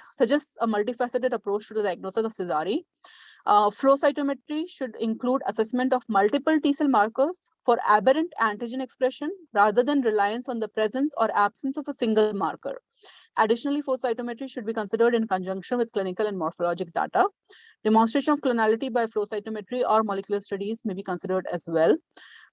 approach to the diagnosis of Sézary. Flow cytometry should include assessment of multiple T cell markers for aberrant antigen expression rather than reliance on the presence or absence of a single marker. Additionally, flow cytometry should be considered in conjunction with clinical and morphologic data. Demonstration of clonality by flow cytometry or molecular studies may be considered as well.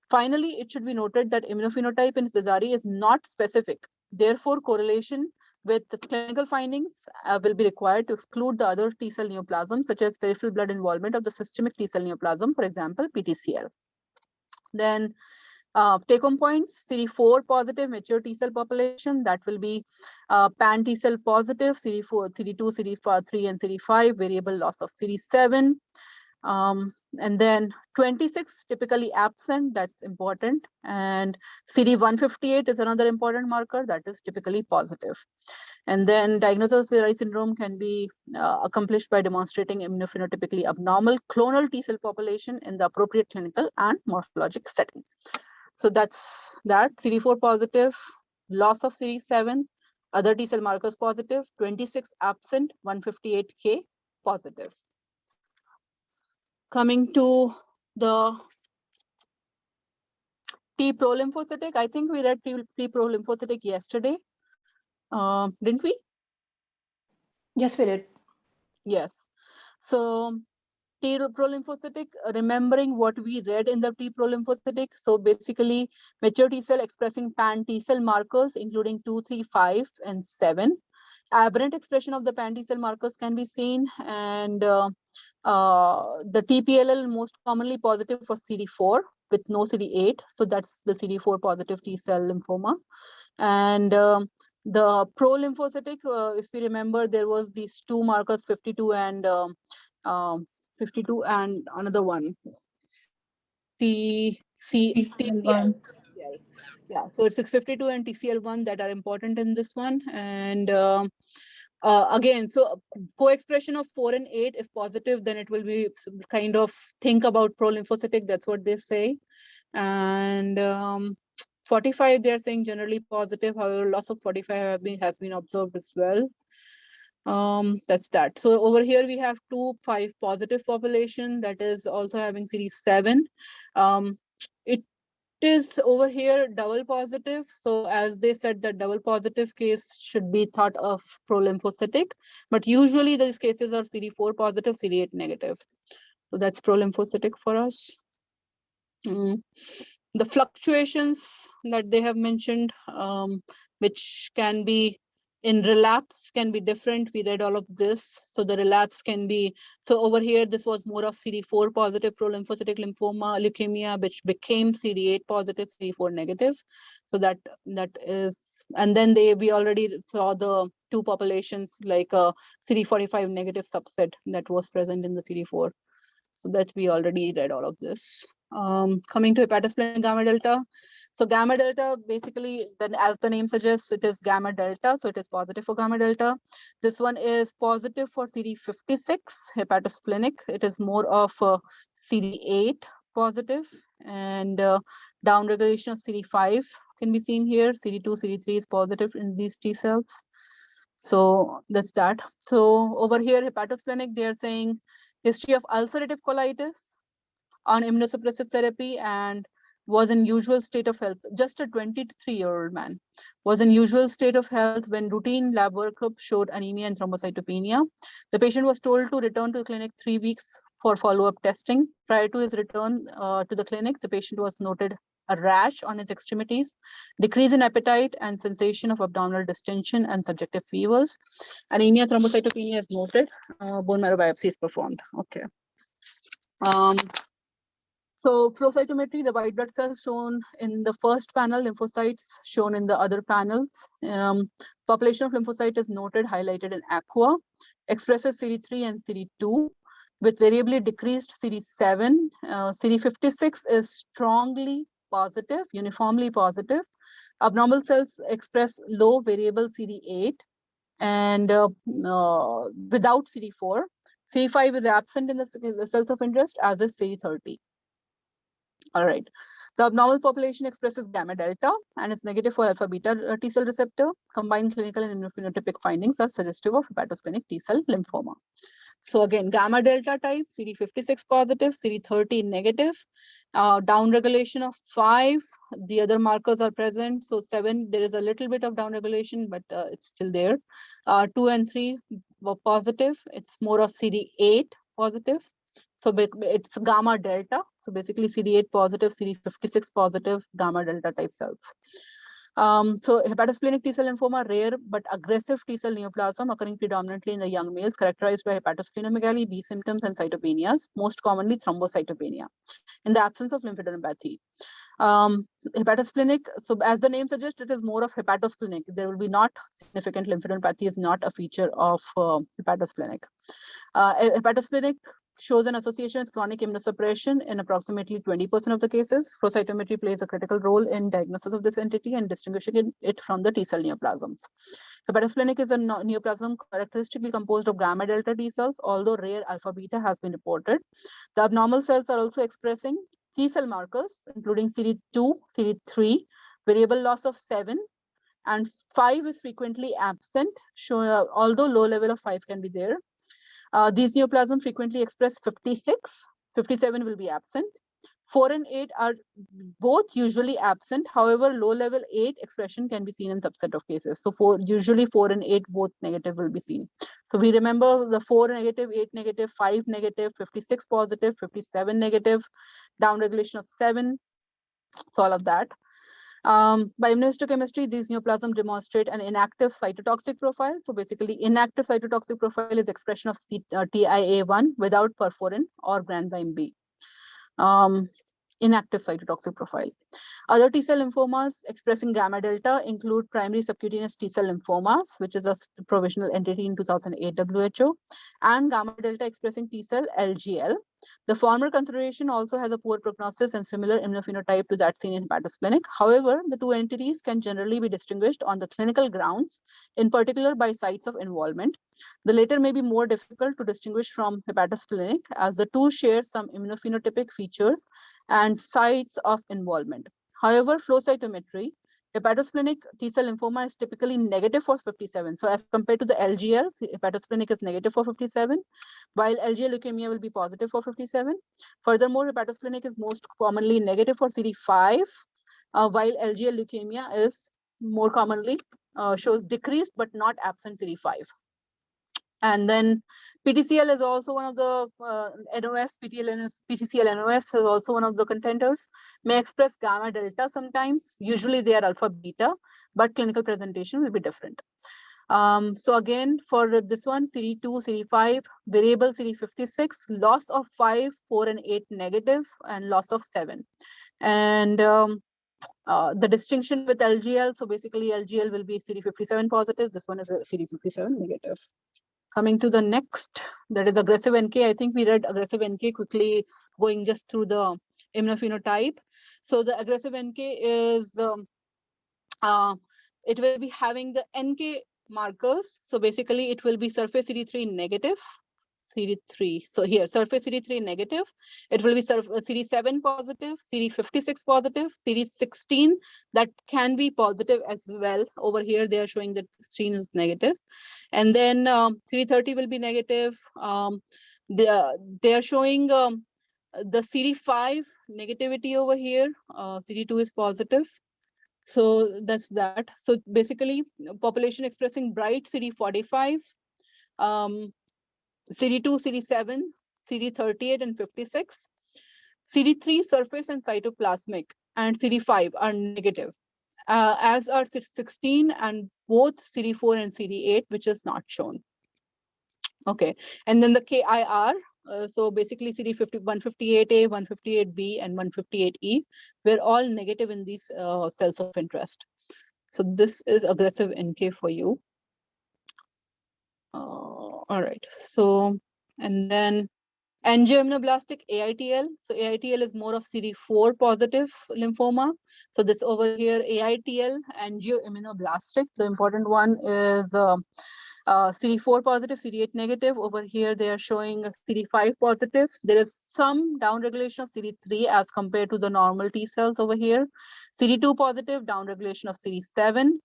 Finally, it should be noted that immunophenotype in Sézary is not specific. Therefore, correlation with the clinical findings will be required to exclude the other T cell neoplasms, such as peripheral blood involvement of the systemic T cell neoplasm, for example, PTCL. Then take-home points, CD4 positive mature T cell population, that will be pan T cell positive, CD4, CD2, CD3, and CD5, variable loss of CD7. And then 26 typically absent, that's important. And CD158 is another important marker that is typically positive. And then diagnosis of Sézary syndrome can be accomplished by demonstrating immunophenotypically abnormal clonal T cell population in the appropriate clinical and morphologic setting. So that's that. CD4 positive, loss of CD7, other T cell markers positive, 26 absent, 158K positive. Coming to the T prolymphocytic, I think we read T prolymphocytic yesterday, didn't we? Yes, we did. Yes. So T prolymphocytic, remembering what we read in the T prolymphocytic. So basically, mature T cell expressing pan T cell markers, including 2, 3, 5, and 7. Aberrant expression of the pan T cell markers can be seen, and the TPLL most commonly positive for CD4 with no CD8. So that's the CD4 positive T cell lymphoma. And the prolymphocytic, if we remember, there was these two markers, 52 and 52 and another one, TCL. Yeah, so it's 652 and TCL1 that are important in this one. And again, so co-expression of 4 and 8, if positive, then it will be kind of think about prolymphocytic, that's what they say. And 45, they're saying generally positive, however, loss of 45 has been observed as well. That's that. So over here we have 2, 5 positive population that is also having CD7. It is over here double positive. So as they said, that double positive case should be thought of prolymphocytic, but usually these cases are CD4 positive, CD8 negative. So that's prolymphocytic for us. The fluctuations that they have mentioned, which can be in relapse can be different. We read all of this. So the relapse can be, so over here, this was more of CD4 positive prolymphocytic lymphoma, leukemia, which became CD8 positive, CD4 negative. So that is, and then we already saw the two populations, like a CD45 negative subset that was present in the CD4. So that we already read all of this. Coming to hepatosplenic gamma delta. So gamma delta, basically, then as the name suggests, it is gamma delta. So it is positive for gamma delta. This one is positive for CD56 hepatosplenic. It is more of CD8 positive, and downregulation of CD5 can be seen here. CD2, CD3 is positive in these T cells. So that's that. So over here, hepatosplenic, they are saying history of ulcerative colitis on immunosuppressive therapy, and was in usual state of health. Just a 23-year-old man was in usual state of health when routine lab workup showed anemia and thrombocytopenia. The patient was told to return to the clinic 3 weeks for follow-up testing. Prior to his return to the clinic, the patient was noted a rash on his extremities, decrease in appetite, and sensation of abdominal distension and subjective fevers. Anemia, thrombocytopenia is noted. Bone marrow biopsy is performed. Okay. So flow cytometry, the white blood cells shown in the first panel, lymphocytes shown in the other panels. Population of lymphocyte is noted, highlighted in aqua, expresses CD3 and CD2 with variably decreased CD7. CD56 is strongly positive, uniformly positive. Abnormal cells express low variable CD8 and without CD4. CD5 is absent in the cells of interest, as is CD30. All right. The abnormal population expresses gamma delta and is negative for alpha beta T cell receptor. Combined clinical and immunophenotypic findings are suggestive of hepatosplenic T cell lymphoma. So again, gamma delta type, CD56 positive, CD30 negative, downregulation of 5, the other markers are present. So 7, there is a little bit of downregulation, but it's still there. 2 and 3 were positive. It's more of CD8 positive. So it's gamma delta. So basically CD8 positive, CD56 positive, gamma delta type cells. So hepatosplenic T cell lymphoma, rare but aggressive T cell neoplasm occurring predominantly in the young males, characterized by hepatosplenomegaly, B symptoms, and cytopenias, most commonly thrombocytopenia, in the absence of lymphadenopathy. Hepatosplenic, so as the name suggests, it is more of hepatosplenic. There will be not significant lymphadenopathy, is not a feature of hepatosplenic. Hepatosplenic shows an association with chronic immunosuppression in approximately 20% of the cases. Flow cytometry plays a critical role in diagnosis of this entity and distinguishing it from the T cell neoplasms. Hepatosplenic is a neoplasm characteristically composed of gamma delta T cells, although rare alpha beta has been reported. The abnormal cells are also expressing T cell markers, including CD2, CD3, variable loss of 7, and 5 is frequently absent, although low level of 5 can be there. These neoplasms frequently express 56, 57 will be absent. 4 and 8 are both usually absent. However, low level 8 expression can be seen in subset of cases. So usually 4 and 8 both negative will be seen. So we remember the 4 negative, 8 negative, 5 negative, 56 positive, 57 negative, downregulation of 7. So all of that. By immunohistochemistry, these neoplasms demonstrate an inactive cytotoxic profile. So basically, inactive cytotoxic profile is expression of TIA1 without perforin or granzyme B. Inactive cytotoxic profile. Other T cell lymphomas expressing gamma delta include primary subcutaneous T cell lymphomas, which is a provisional entity in 2008 WHO, and gamma delta expressing T cell LGL. The former consideration also has a poor prognosis and similar immunophenotype to that seen in hepatosplenic. However, the two entities can generally be distinguished on the clinical grounds, in particular by sites of involvement. The latter may be more difficult to distinguish from hepatosplenic, as the two share some immunophenotypic features and sites of involvement. However, flow cytometry, hepatosplenic T cell lymphoma is typically negative for 57. So as compared to the LGL, hepatosplenic is negative for 57, while LGL leukemia will be positive for 57. Furthermore, hepatosplenic is most commonly negative for CD5, while LGL leukemia is more commonly shows decreased but not absent CD5. And then PTCL is also one of the NOS, PTCL NOS is also one of the contenders, may express gamma delta sometimes. Usually they are alpha beta, but clinical presentation will be different. So again, for this one, CD2, CD5, variable CD56, loss of 5, 4, and 8 negative, and loss of 7. And the distinction with LGL, so basically LGL will be CD57 positive. This one is a CD57 negative. Coming to the next, that is aggressive NK. I think we read aggressive NK quickly, going just through the immunophenotype. So the aggressive NK is, it will be having the NK markers. So basically it will be surface CD3 negative, CD3. So here, surface CD3 negative. It will be CD7 positive, CD56 positive, CD16 that can be positive as well. Over here, they are showing that 16 is negative. And then CD30 will be negative. They are showing the CD5 negativity over here. CD2 is positive. So that's that. So basically, population expressing bright CD45, CD2, CD7, CD38 and 56. CD3 surface and cytoplasmic and CD5 are negative, as are 16 and both CD4 and CD8, which is not shown. Okay, and then the KIR, so basically CD50, 158A, 158B, and 158E, were all negative in these cells of interest. So this is aggressive NK for you. All right, so, and then angioimmunoblastic AITL. So AITL is more of CD4 positive lymphoma. So this over here, AITL, angioimmunoblastic. The important one is CD4 positive, CD8 negative. Over here, they are showing a CD5 positive. There is some downregulation of CD3 as compared to the normal T cells over here. CD2 positive, downregulation of CD7.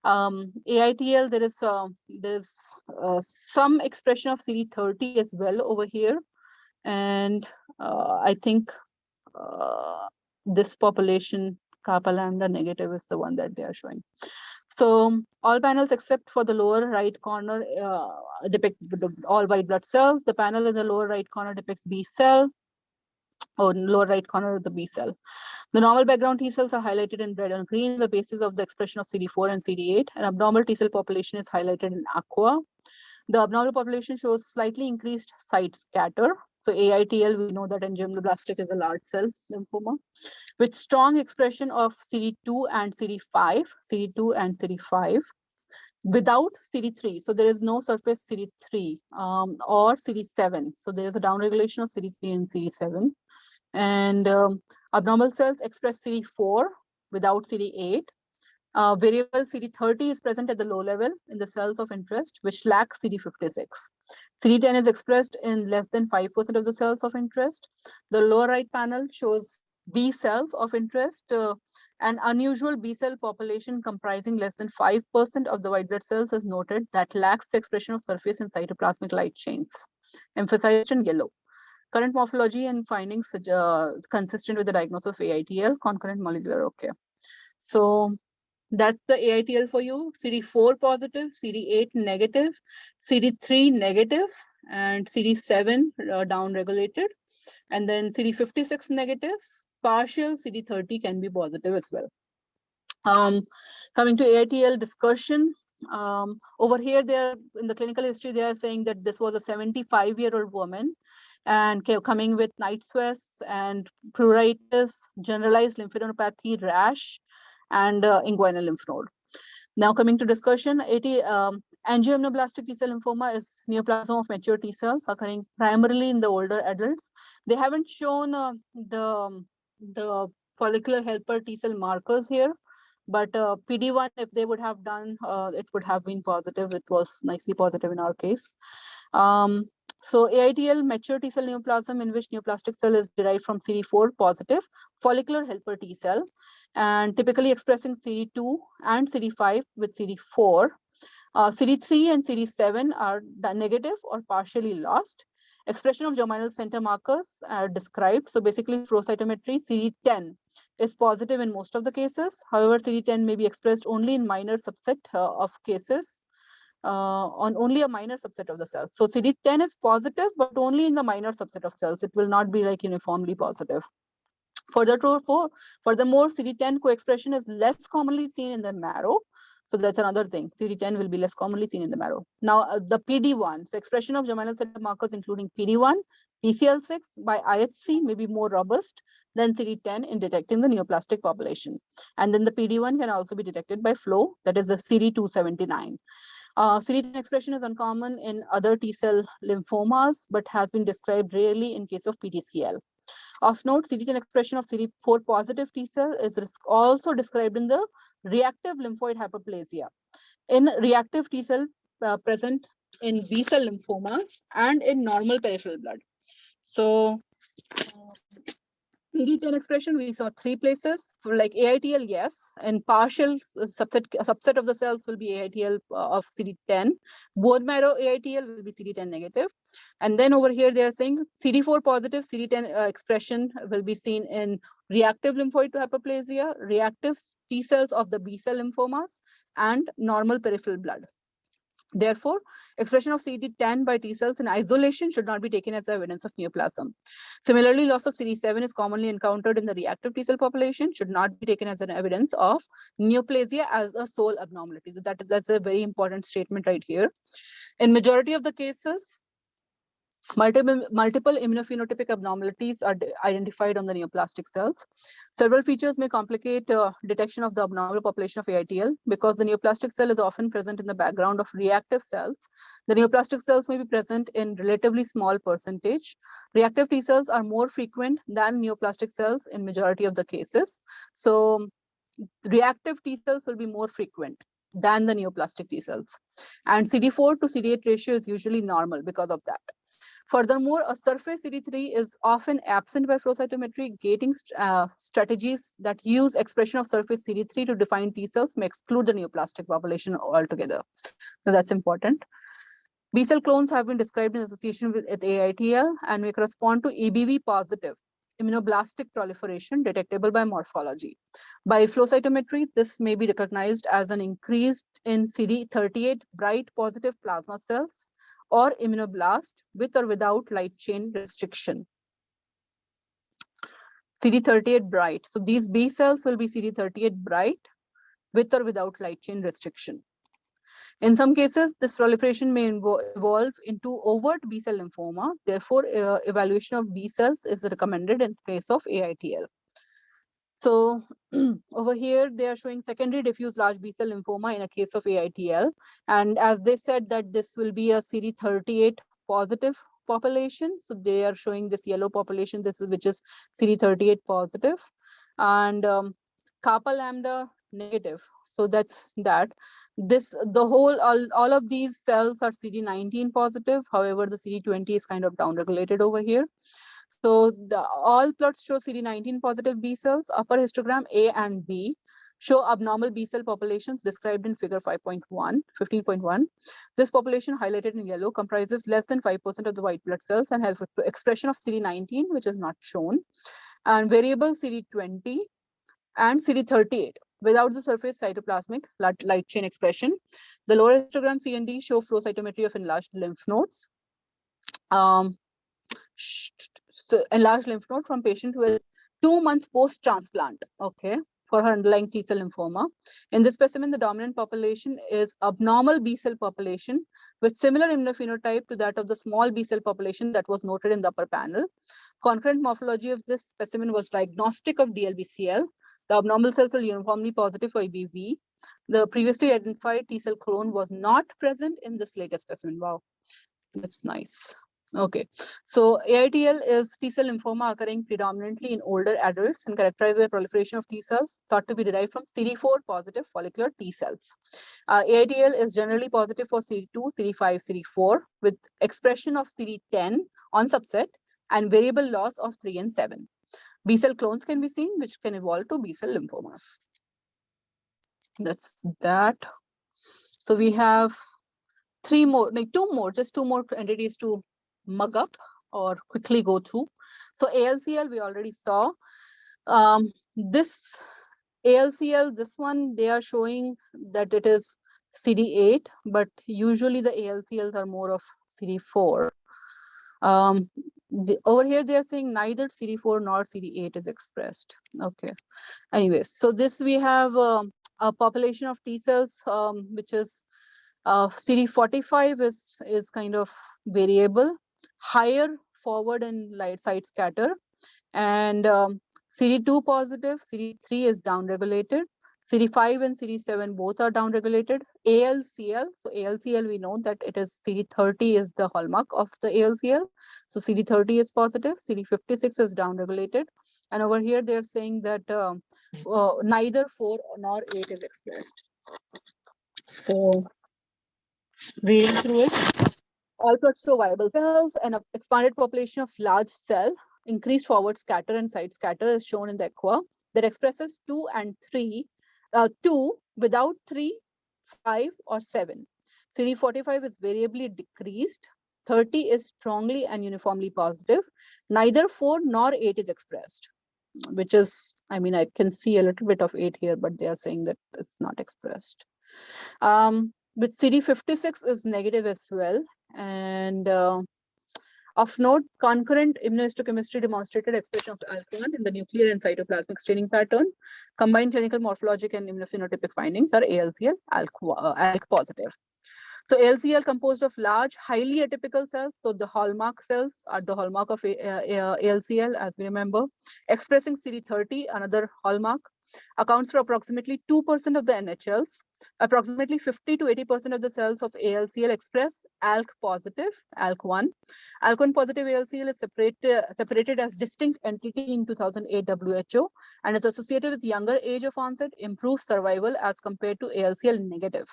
AITL, there is some expression of CD30 as well over here. And I think this population kappa lambda negative is the one that they are showing. So all panels except for the lower right corner depict all white blood cells. The panel in the lower right corner depicts B cell, or lower right corner of the B cell. The normal background T cells are highlighted in red and green, the basis of the expression of CD4 and CD8. An abnormal T cell population is highlighted in aqua. The abnormal population shows slightly increased site scatter. So AITL, we know that angioimmunoblastic is a large cell lymphoma with strong expression of CD2 and CD5, without CD3. So there is no surface CD3 or CD7. So there is a downregulation of CD3 and CD7. And abnormal cells express CD4 without CD8. Variable CD30 is present at the low level in the cells of interest, which lack CD56. CD10 is expressed in less than 5% of the cells of interest. The lower right panel shows B cells of interest, an unusual B cell population comprising less than 5% of the white blood cells is noted that lacks the expression of surface and cytoplasmic light chains, emphasized in yellow. Current morphology and findings consistent with the diagnosis of AITL, concurrent molecular okay. So that's the AITL for you. CD4 positive, CD8 negative, CD3 negative, and CD7 downregulated. And then CD56 negative, partial CD30 can be positive as well. Coming to AITL discussion, over here, they're in the clinical history, they are saying that this was a 75-year-old woman and coming with night sweats and pruritus, generalized lymphadenopathy, rash, and inguinal lymph node. Now coming to discussion, angioimmunoblastic T cell lymphoma is neoplasm of mature T cells occurring primarily in the older adults. They haven't shown the follicular helper T cell markers here, but PD1, if they would have done, it would have been positive. It was nicely positive in our case. So AITL, mature T cell neoplasm in which neoplastic cell is derived from CD4 positive follicular helper T cell, and typically expressing CD2 and CD5 with CD4. CD3 and CD7 are negative or partially lost. Expression of germinal center markers are described. So basically flow cytometry, CD10 is positive in most of the cases. However, CD10 may be expressed only in minor subset of cases, on only a minor subset of the cells. So CD10 is positive, but only in the minor subset of cells. It will not be like uniformly positive. Furthermore, CD10 co-expression is less commonly seen in the marrow, So that's another thing. CD10 will be less commonly seen in the marrow. Now, the PD1, so expression of germinal cell markers including PD1, BCL6 by IHC may be more robust than CD10 in detecting the neoplastic population. And then the PD1 can also be detected by flow, that is the CD279. CD10 expression is uncommon in other T cell lymphomas, but has been described rarely in case of PTCL. Of note, CD10 expression of CD4 positive T cell is also described in the reactive lymphoid hyperplasia. In reactive T cell present in B cell lymphomas and in normal peripheral blood. So CD10 expression, we saw 3 places. For like AITL, yes, and partial subset of the cells will be AITL of CD10. Bone marrow AITL will be CD10 negative. And then over here, they are saying CD4 positive CD10 expression will be seen in reactive lymphoid hyperplasia, reactive T cells of the B cell lymphomas, and normal peripheral blood. Therefore, expression of CD10 by T cells in isolation should not be taken as evidence of neoplasm. Similarly, loss of CD7 is commonly encountered in the reactive T cell population, should not be taken as an evidence of neoplasia as a sole abnormality. So that's a very important statement right here. In majority of the cases, multiple immunophenotypic abnormalities are identified on the neoplastic cells. Several features may complicate detection of the abnormal population of AITL because the neoplastic cell is often present in the background of reactive cells. The neoplastic cells may be present in relatively small percentage. Reactive T cells are more frequent than neoplastic cells in majority of the cases. So reactive T cells will be more frequent than the neoplastic T cells. And CD4 to CD8 ratio is usually normal because of that. Furthermore, a surface CD3 is often absent by flow cytometry. Gating strategies that use expression of surface CD3 to define T cells may exclude the neoplastic population altogether. So that's important. B cell clones have been described in association with AITL and may correspond to EBV positive immunoblastic proliferation detectable by morphology. By flow cytometry, this may be recognized as an increase in CD38 bright positive plasma cells or immunoblast with or without light chain restriction. CD38 bright. So these B cells will be CD38 bright with or without light chain restriction. In some cases, this proliferation may evolve into overt B cell lymphoma. Therefore, evaluation of B cells is recommended in case of AITL. So over here, they are showing secondary diffuse large B cell lymphoma in a case of AITL. And as they said that this will be a CD38 positive population. So they are showing this yellow population, which is CD38 positive. And kappa lambda negative. So that's that. All of these cells are CD19 positive. However, the CD20 is kind of downregulated over here. So all plots show CD19 positive B cells. Upper histogram A and B show abnormal B cell populations described in figure 15.1. This population highlighted in yellow comprises less than 5% of the white blood cells and has expression of CD19, which is not shown, and variable CD20 and CD38 without the surface cytoplasmic light chain expression. The lower histogram C and D show flow cytometry of enlarged lymph nodes. So enlarged lymph node from patient with 2 months post-transplant, okay, for her underlying T cell lymphoma. In this specimen, the dominant population is abnormal B cell population with similar immunophenotype to that of the small B cell population that was noted in the upper panel. Concurrent morphology of this specimen was diagnostic of DLBCL. The abnormal cells were uniformly positive for EBV. The previously identified T cell clone was not present in this latest specimen. Wow, that's nice. Okay, so AITL is T cell lymphoma occurring predominantly in older adults and characterized by proliferation of T cells thought to be derived from CD4 positive follicular T cells. AITL is generally positive for CD2, CD5, CD4 with expression of CD10 on subset and variable loss of 3 and 7. B cell clones can be seen, which can evolve to B cell lymphomas. That's that. So we have two more entities to mug up or quickly go through. So ALCL we already saw. This ALCL, this one, they are showing that it is CD8, but usually the ALCLs are more of CD4. Over here, they are saying neither CD4 nor CD8 is expressed. Okay. Anyways, so this we have a population of T cells, which is CD45 is kind of variable, higher forward and light side scatter, and CD2 positive, CD3 is downregulated. CD5 and CD7 both are downregulated. ALCL, so ALCL we know that it is CD30 is the hallmark of the ALCL. So CD30 is positive, CD56 is downregulated. And over here they're saying that neither 4 nor 8 is expressed. So reading through it, all so viable cells and an expanded population of large cell, increased forward scatter and side scatter is shown in the aqua that expresses 2 and 3, 2 without 3, 5 or 7. CD45 is variably decreased. 30 is strongly and uniformly positive. Neither 4 nor 8 is expressed, which is, I mean, I can see a little bit of 8 here, but they are saying that it's not expressed. With CD56 is negative as well. And of note, concurrent immunohistochemistry demonstrated expression of ALK1 in the nuclear and cytoplasmic staining pattern. Combined clinical morphologic and immunophenotypic findings are ALCL, ALK positive. So ALCL composed of large, highly atypical cells. So the hallmark cells are the hallmark of ALCL, as we remember. Expressing CD30, another hallmark, accounts for approximately 2% of the NHLs. Approximately 50 to 80% of the cells of ALCL express ALK positive, ALK1. ALK1 positive ALCL is separated as distinct entity in 2008 WHO and is associated with younger age of onset, improved survival as compared to ALCL negative.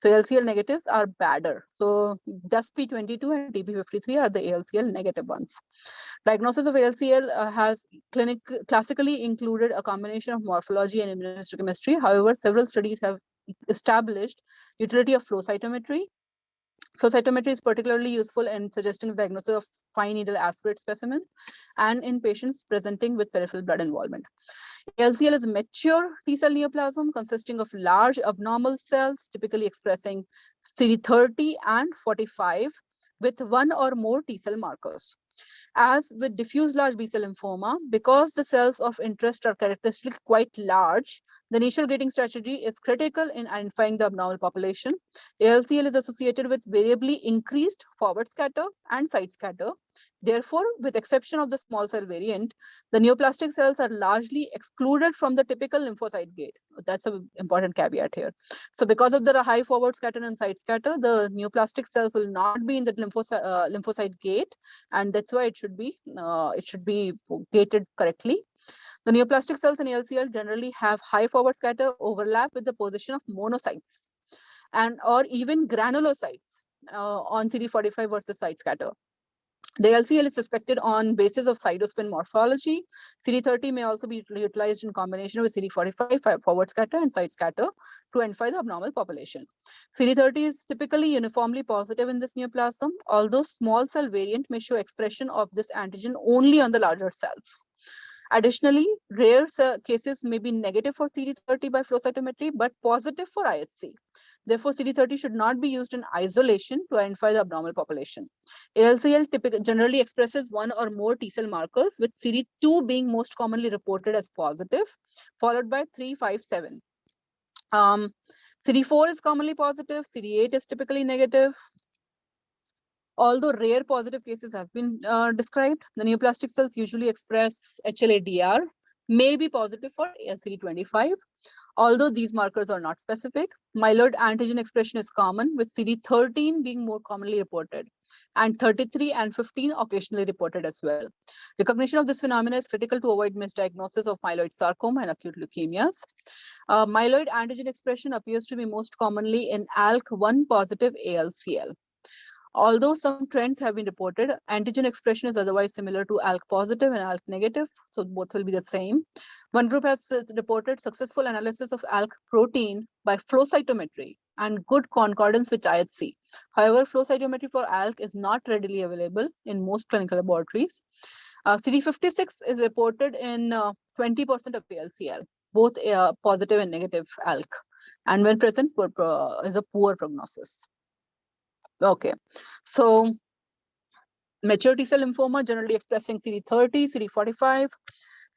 So ALCL negatives are badder. So DUSP22 and TP53 are the ALCL negative ones. Diagnosis of ALCL has classically included a combination of morphology and immunohistochemistry. However, several studies have established utility of flow cytometry. Flow cytometry is particularly useful in suggesting the diagnosis of fine needle aspirate specimens and in patients presenting with peripheral blood involvement. ALCL is mature T cell neoplasm consisting of large abnormal cells, typically expressing CD30 and 45 with one or more T cell markers. As with diffuse large B-cell lymphoma, because the cells of interest are characteristically quite large, the initial gating strategy is critical in identifying the abnormal population. ALCL is associated with variably increased forward scatter and side scatter. Therefore, with exception of the small cell variant, the neoplastic cells are largely excluded from the typical lymphocyte gate. That's an important caveat here. So because of the high forward scatter and side scatter, the neoplastic cells will not be in the lymphocyte gate, and that's why it should be gated correctly. The neoplastic cells in ALCL generally have high forward scatter overlap with the position of monocytes and or even granulocytes on CD45 versus side scatter. The LCL is suspected on basis of cytospin morphology. CD30 may also be utilized in combination with CD45 forward scatter and side scatter to identify the abnormal population. CD30 is typically uniformly positive in this neoplasm, although small cell variant may show expression of this antigen only on the larger cells. Additionally, rare cases may be negative for CD30 by flow cytometry, but positive for IHC. Therefore, CD30 should not be used in isolation to identify the abnormal population. ALCL generally expresses one or more T cell markers, with CD2 being most commonly reported as positive, followed by 3, 5, 7. CD4 is commonly positive, CD8 is typically negative. Although rare positive cases has been described, the neoplastic cells usually express HLA-DR, may be positive for CD25. Although these markers are not specific, myeloid antigen expression is common, with CD13 being more commonly reported, and 33 and 15 occasionally reported as well. Recognition of this phenomenon is critical to avoid misdiagnosis of myeloid sarcoma and acute leukemias. Myeloid antigen expression appears to be most commonly in ALK1 positive ALCL. Although some trends have been reported, antigen expression is otherwise similar to ALK positive and ALK negative, so both will be the same. One group has reported successful analysis of ALK protein by flow cytometry and good concordance with IHC. However, flow cytometry for ALK is not readily available in most clinical laboratories. CD56 is reported in 20% of ALCL, both positive and negative ALK, and when present is a poor prognosis. Okay, so mature T cell lymphoma generally expressing CD30, CD45,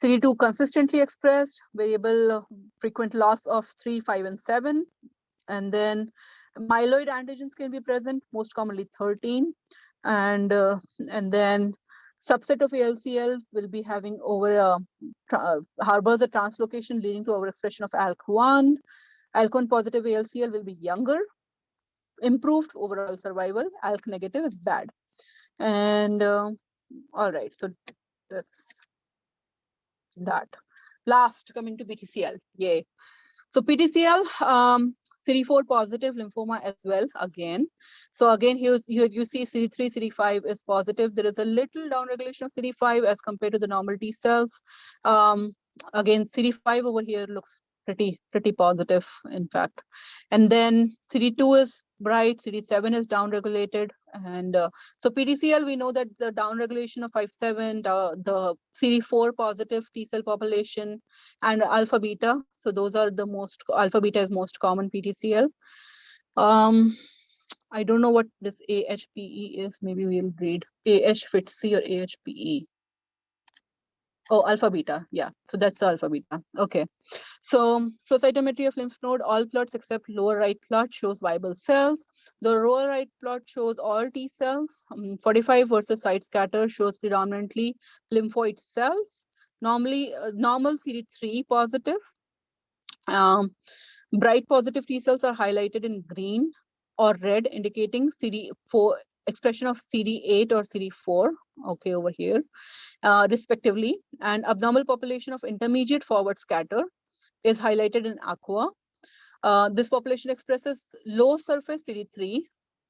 CD2 consistently expressed, variable frequent loss of 3, 5, and 7. And then myeloid antigens can be present, most commonly 13. And then subset of ALCL will be having harbors a translocation leading to overexpression of ALK1. ALK1 positive ALCL will be younger, improved overall survival. ALK negative is bad. And all right, so that's that. Last, coming to PTCL, yay. So PTCL, CD4 positive lymphoma as well, again. So again, here you see CD3, CD5 is positive. There is a little downregulation of CD5 as compared to the normal T cells. Again, CD5 over here looks pretty positive, in fact. And then CD2 is bright, CD7 is downregulated. And so PTCL, we know that the downregulation of 5-7, the CD4 positive T cell population, and alpha beta. So those are the most, alpha beta is most common PTCL. I don't know what this AHPE is. Maybe we'll read AHFITC or AHPE. Oh, alpha beta. Yeah, so that's the alpha beta. Okay. So flow cytometry of lymph node, all plots except lower right plot shows viable cells. The lower right plot shows all T cells. 45 versus site scatter shows predominantly lymphoid cells. Normally, normal CD3 positive. Bright positive T cells are highlighted in green or red, indicating CD4 expression of CD8 or CD4. Okay, over here, respectively. And abnormal population of intermediate forward scatter is highlighted in aqua. This population expresses low surface CD3.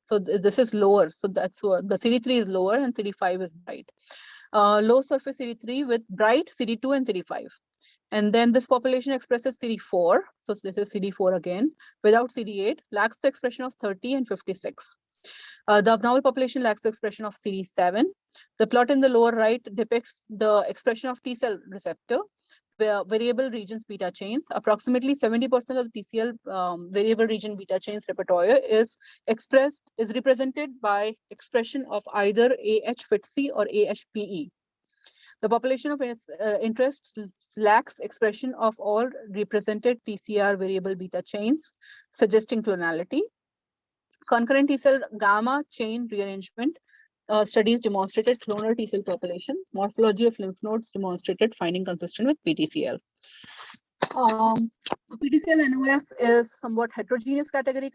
So this is lower. So that's what the CD3 is lower and CD5 is bright. Low surface CD3 with bright CD2 and CD5. And then this population expresses CD4. So this is CD4 again, without CD8, lacks the expression of 30 and 56. The abnormal population lacks the expression of CD7. The plot in the lower right depicts the expression of T cell receptor, where variable regions beta chains. Approximately 70% of the TCL variable region beta chains repertoire is represented by expression of either AHFITC or AHPE. The population of interest lacks expression of all represented TCR variable beta chains, suggesting clonality. Concurrent T cell gamma chain rearrangement studies demonstrated clonal T cell population. Morphology of lymph nodes demonstrated finding consistent with PTCL. PTCL NOS is somewhat heterogeneous category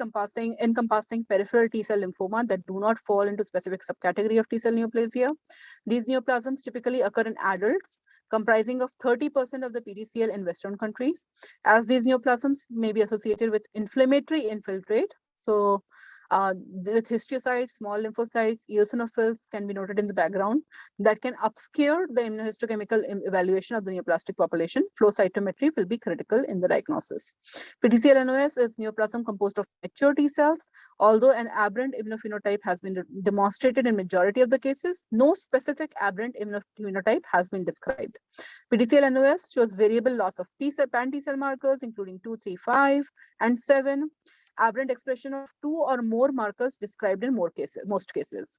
encompassing peripheral T cell lymphoma that do not fall into specific subcategory of T cell neoplasia. These neoplasms typically occur in adults, comprising of 30% of the PTCL in Western countries, as these neoplasms may be associated with inflammatory infiltrate. So with histiocytes, small lymphocytes, eosinophils can be noted in the background that can obscure the immunohistochemical evaluation of the neoplastic population. Flow cytometry will be critical in the diagnosis. PTCL NOS is neoplasm composed of mature T cells. Although an aberrant immunophenotype has been demonstrated in majority of the cases, no specific aberrant immunophenotype has been described. PTCL NOS shows variable loss of pan-T cell markers, including 2, 3, 5, and 7. Aberrant expression of 2 or more markers described in most cases.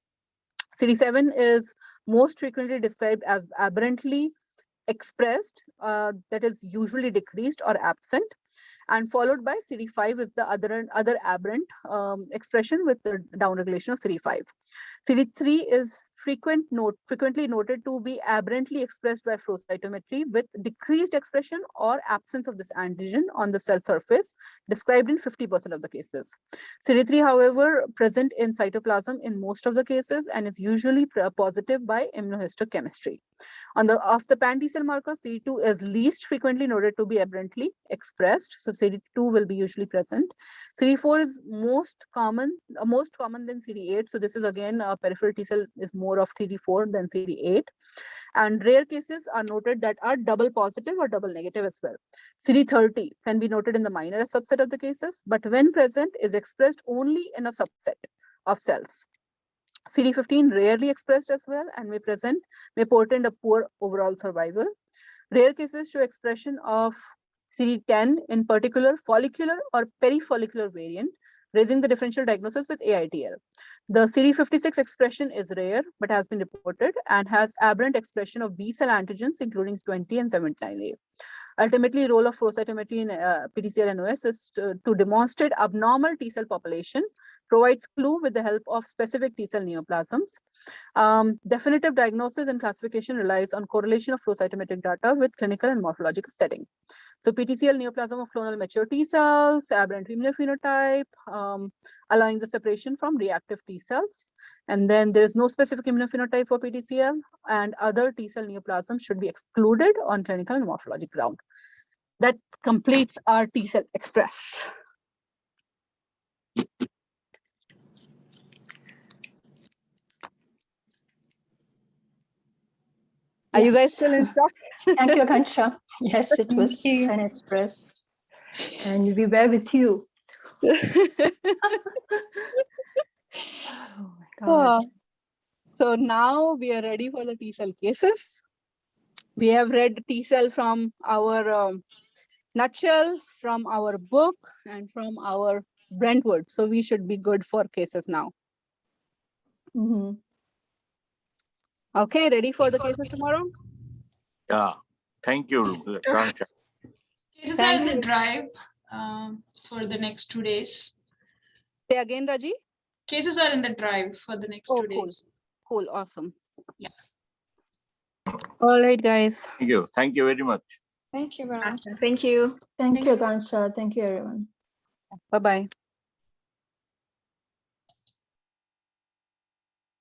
CD7 is most frequently described as aberrantly expressed, that is usually decreased or absent, and followed by CD5 is the other aberrant expression with the downregulation of CD5. CD3 is frequently noted to be aberrantly expressed by flow cytometry with decreased expression or absence of this antigen on the cell surface, described in 50% of the cases. CD3, however, present in cytoplasm in most of the cases and is usually positive by immunohistochemistry. Of the pan-T cell marker, CD2 is least frequently noted to be aberrantly expressed. So CD2 will be usually present. CD4 is most common than CD8. So this is again, peripheral T cell is more of CD4 than CD8. And rare cases are noted that are double positive or double negative as well. CD30 can be noted in the minor subset of the cases, but when present is expressed only in a subset of cells. CD15 rarely expressed as well and may portend a poor overall survival. Rare cases show expression of CD10, in particular follicular or perifollicular variant, raising the differential diagnosis with AITL. The CD56 expression is rare but has been reported and has aberrant expression of B cell antigens, including 20 and 79A. Ultimately, role of flow cytometry in PTCL NOS is to demonstrate abnormal T cell population, provides clue with the help of specific T cell neoplasms. Definitive diagnosis and classification relies on correlation of flow cytometric data with clinical and morphological setting. So PTCL neoplasm of clonal mature T cells, aberrant immunophenotype, allowing the separation from reactive T cells. And then there is no specific immunophenotype for PTCL, and other T cell neoplasm should be excluded on clinical and morphologic ground. That completes our T cell express. Are you guys Yes. still in shock? Thank you, Akansha. Yes, it was you. an express. And we were with you. Oh my God. So now we are ready for the T cell cases. We have read T cell from our nutshell, from our book, and from our Brentwood. So we should be good for cases now. Mhm. Okay, ready for the cases tomorrow? Yeah. Thank you, Kansha. Cases are in the drive for the next 2 days. Say again, Raji. Cases are in the drive for the next 2 cool. days. Cool, awesome. Yeah. All right, guys. Thank you. Thank you very much. Thank you very much. Thank you. Thank you, Akansha. Thank you, everyone. Bye-bye.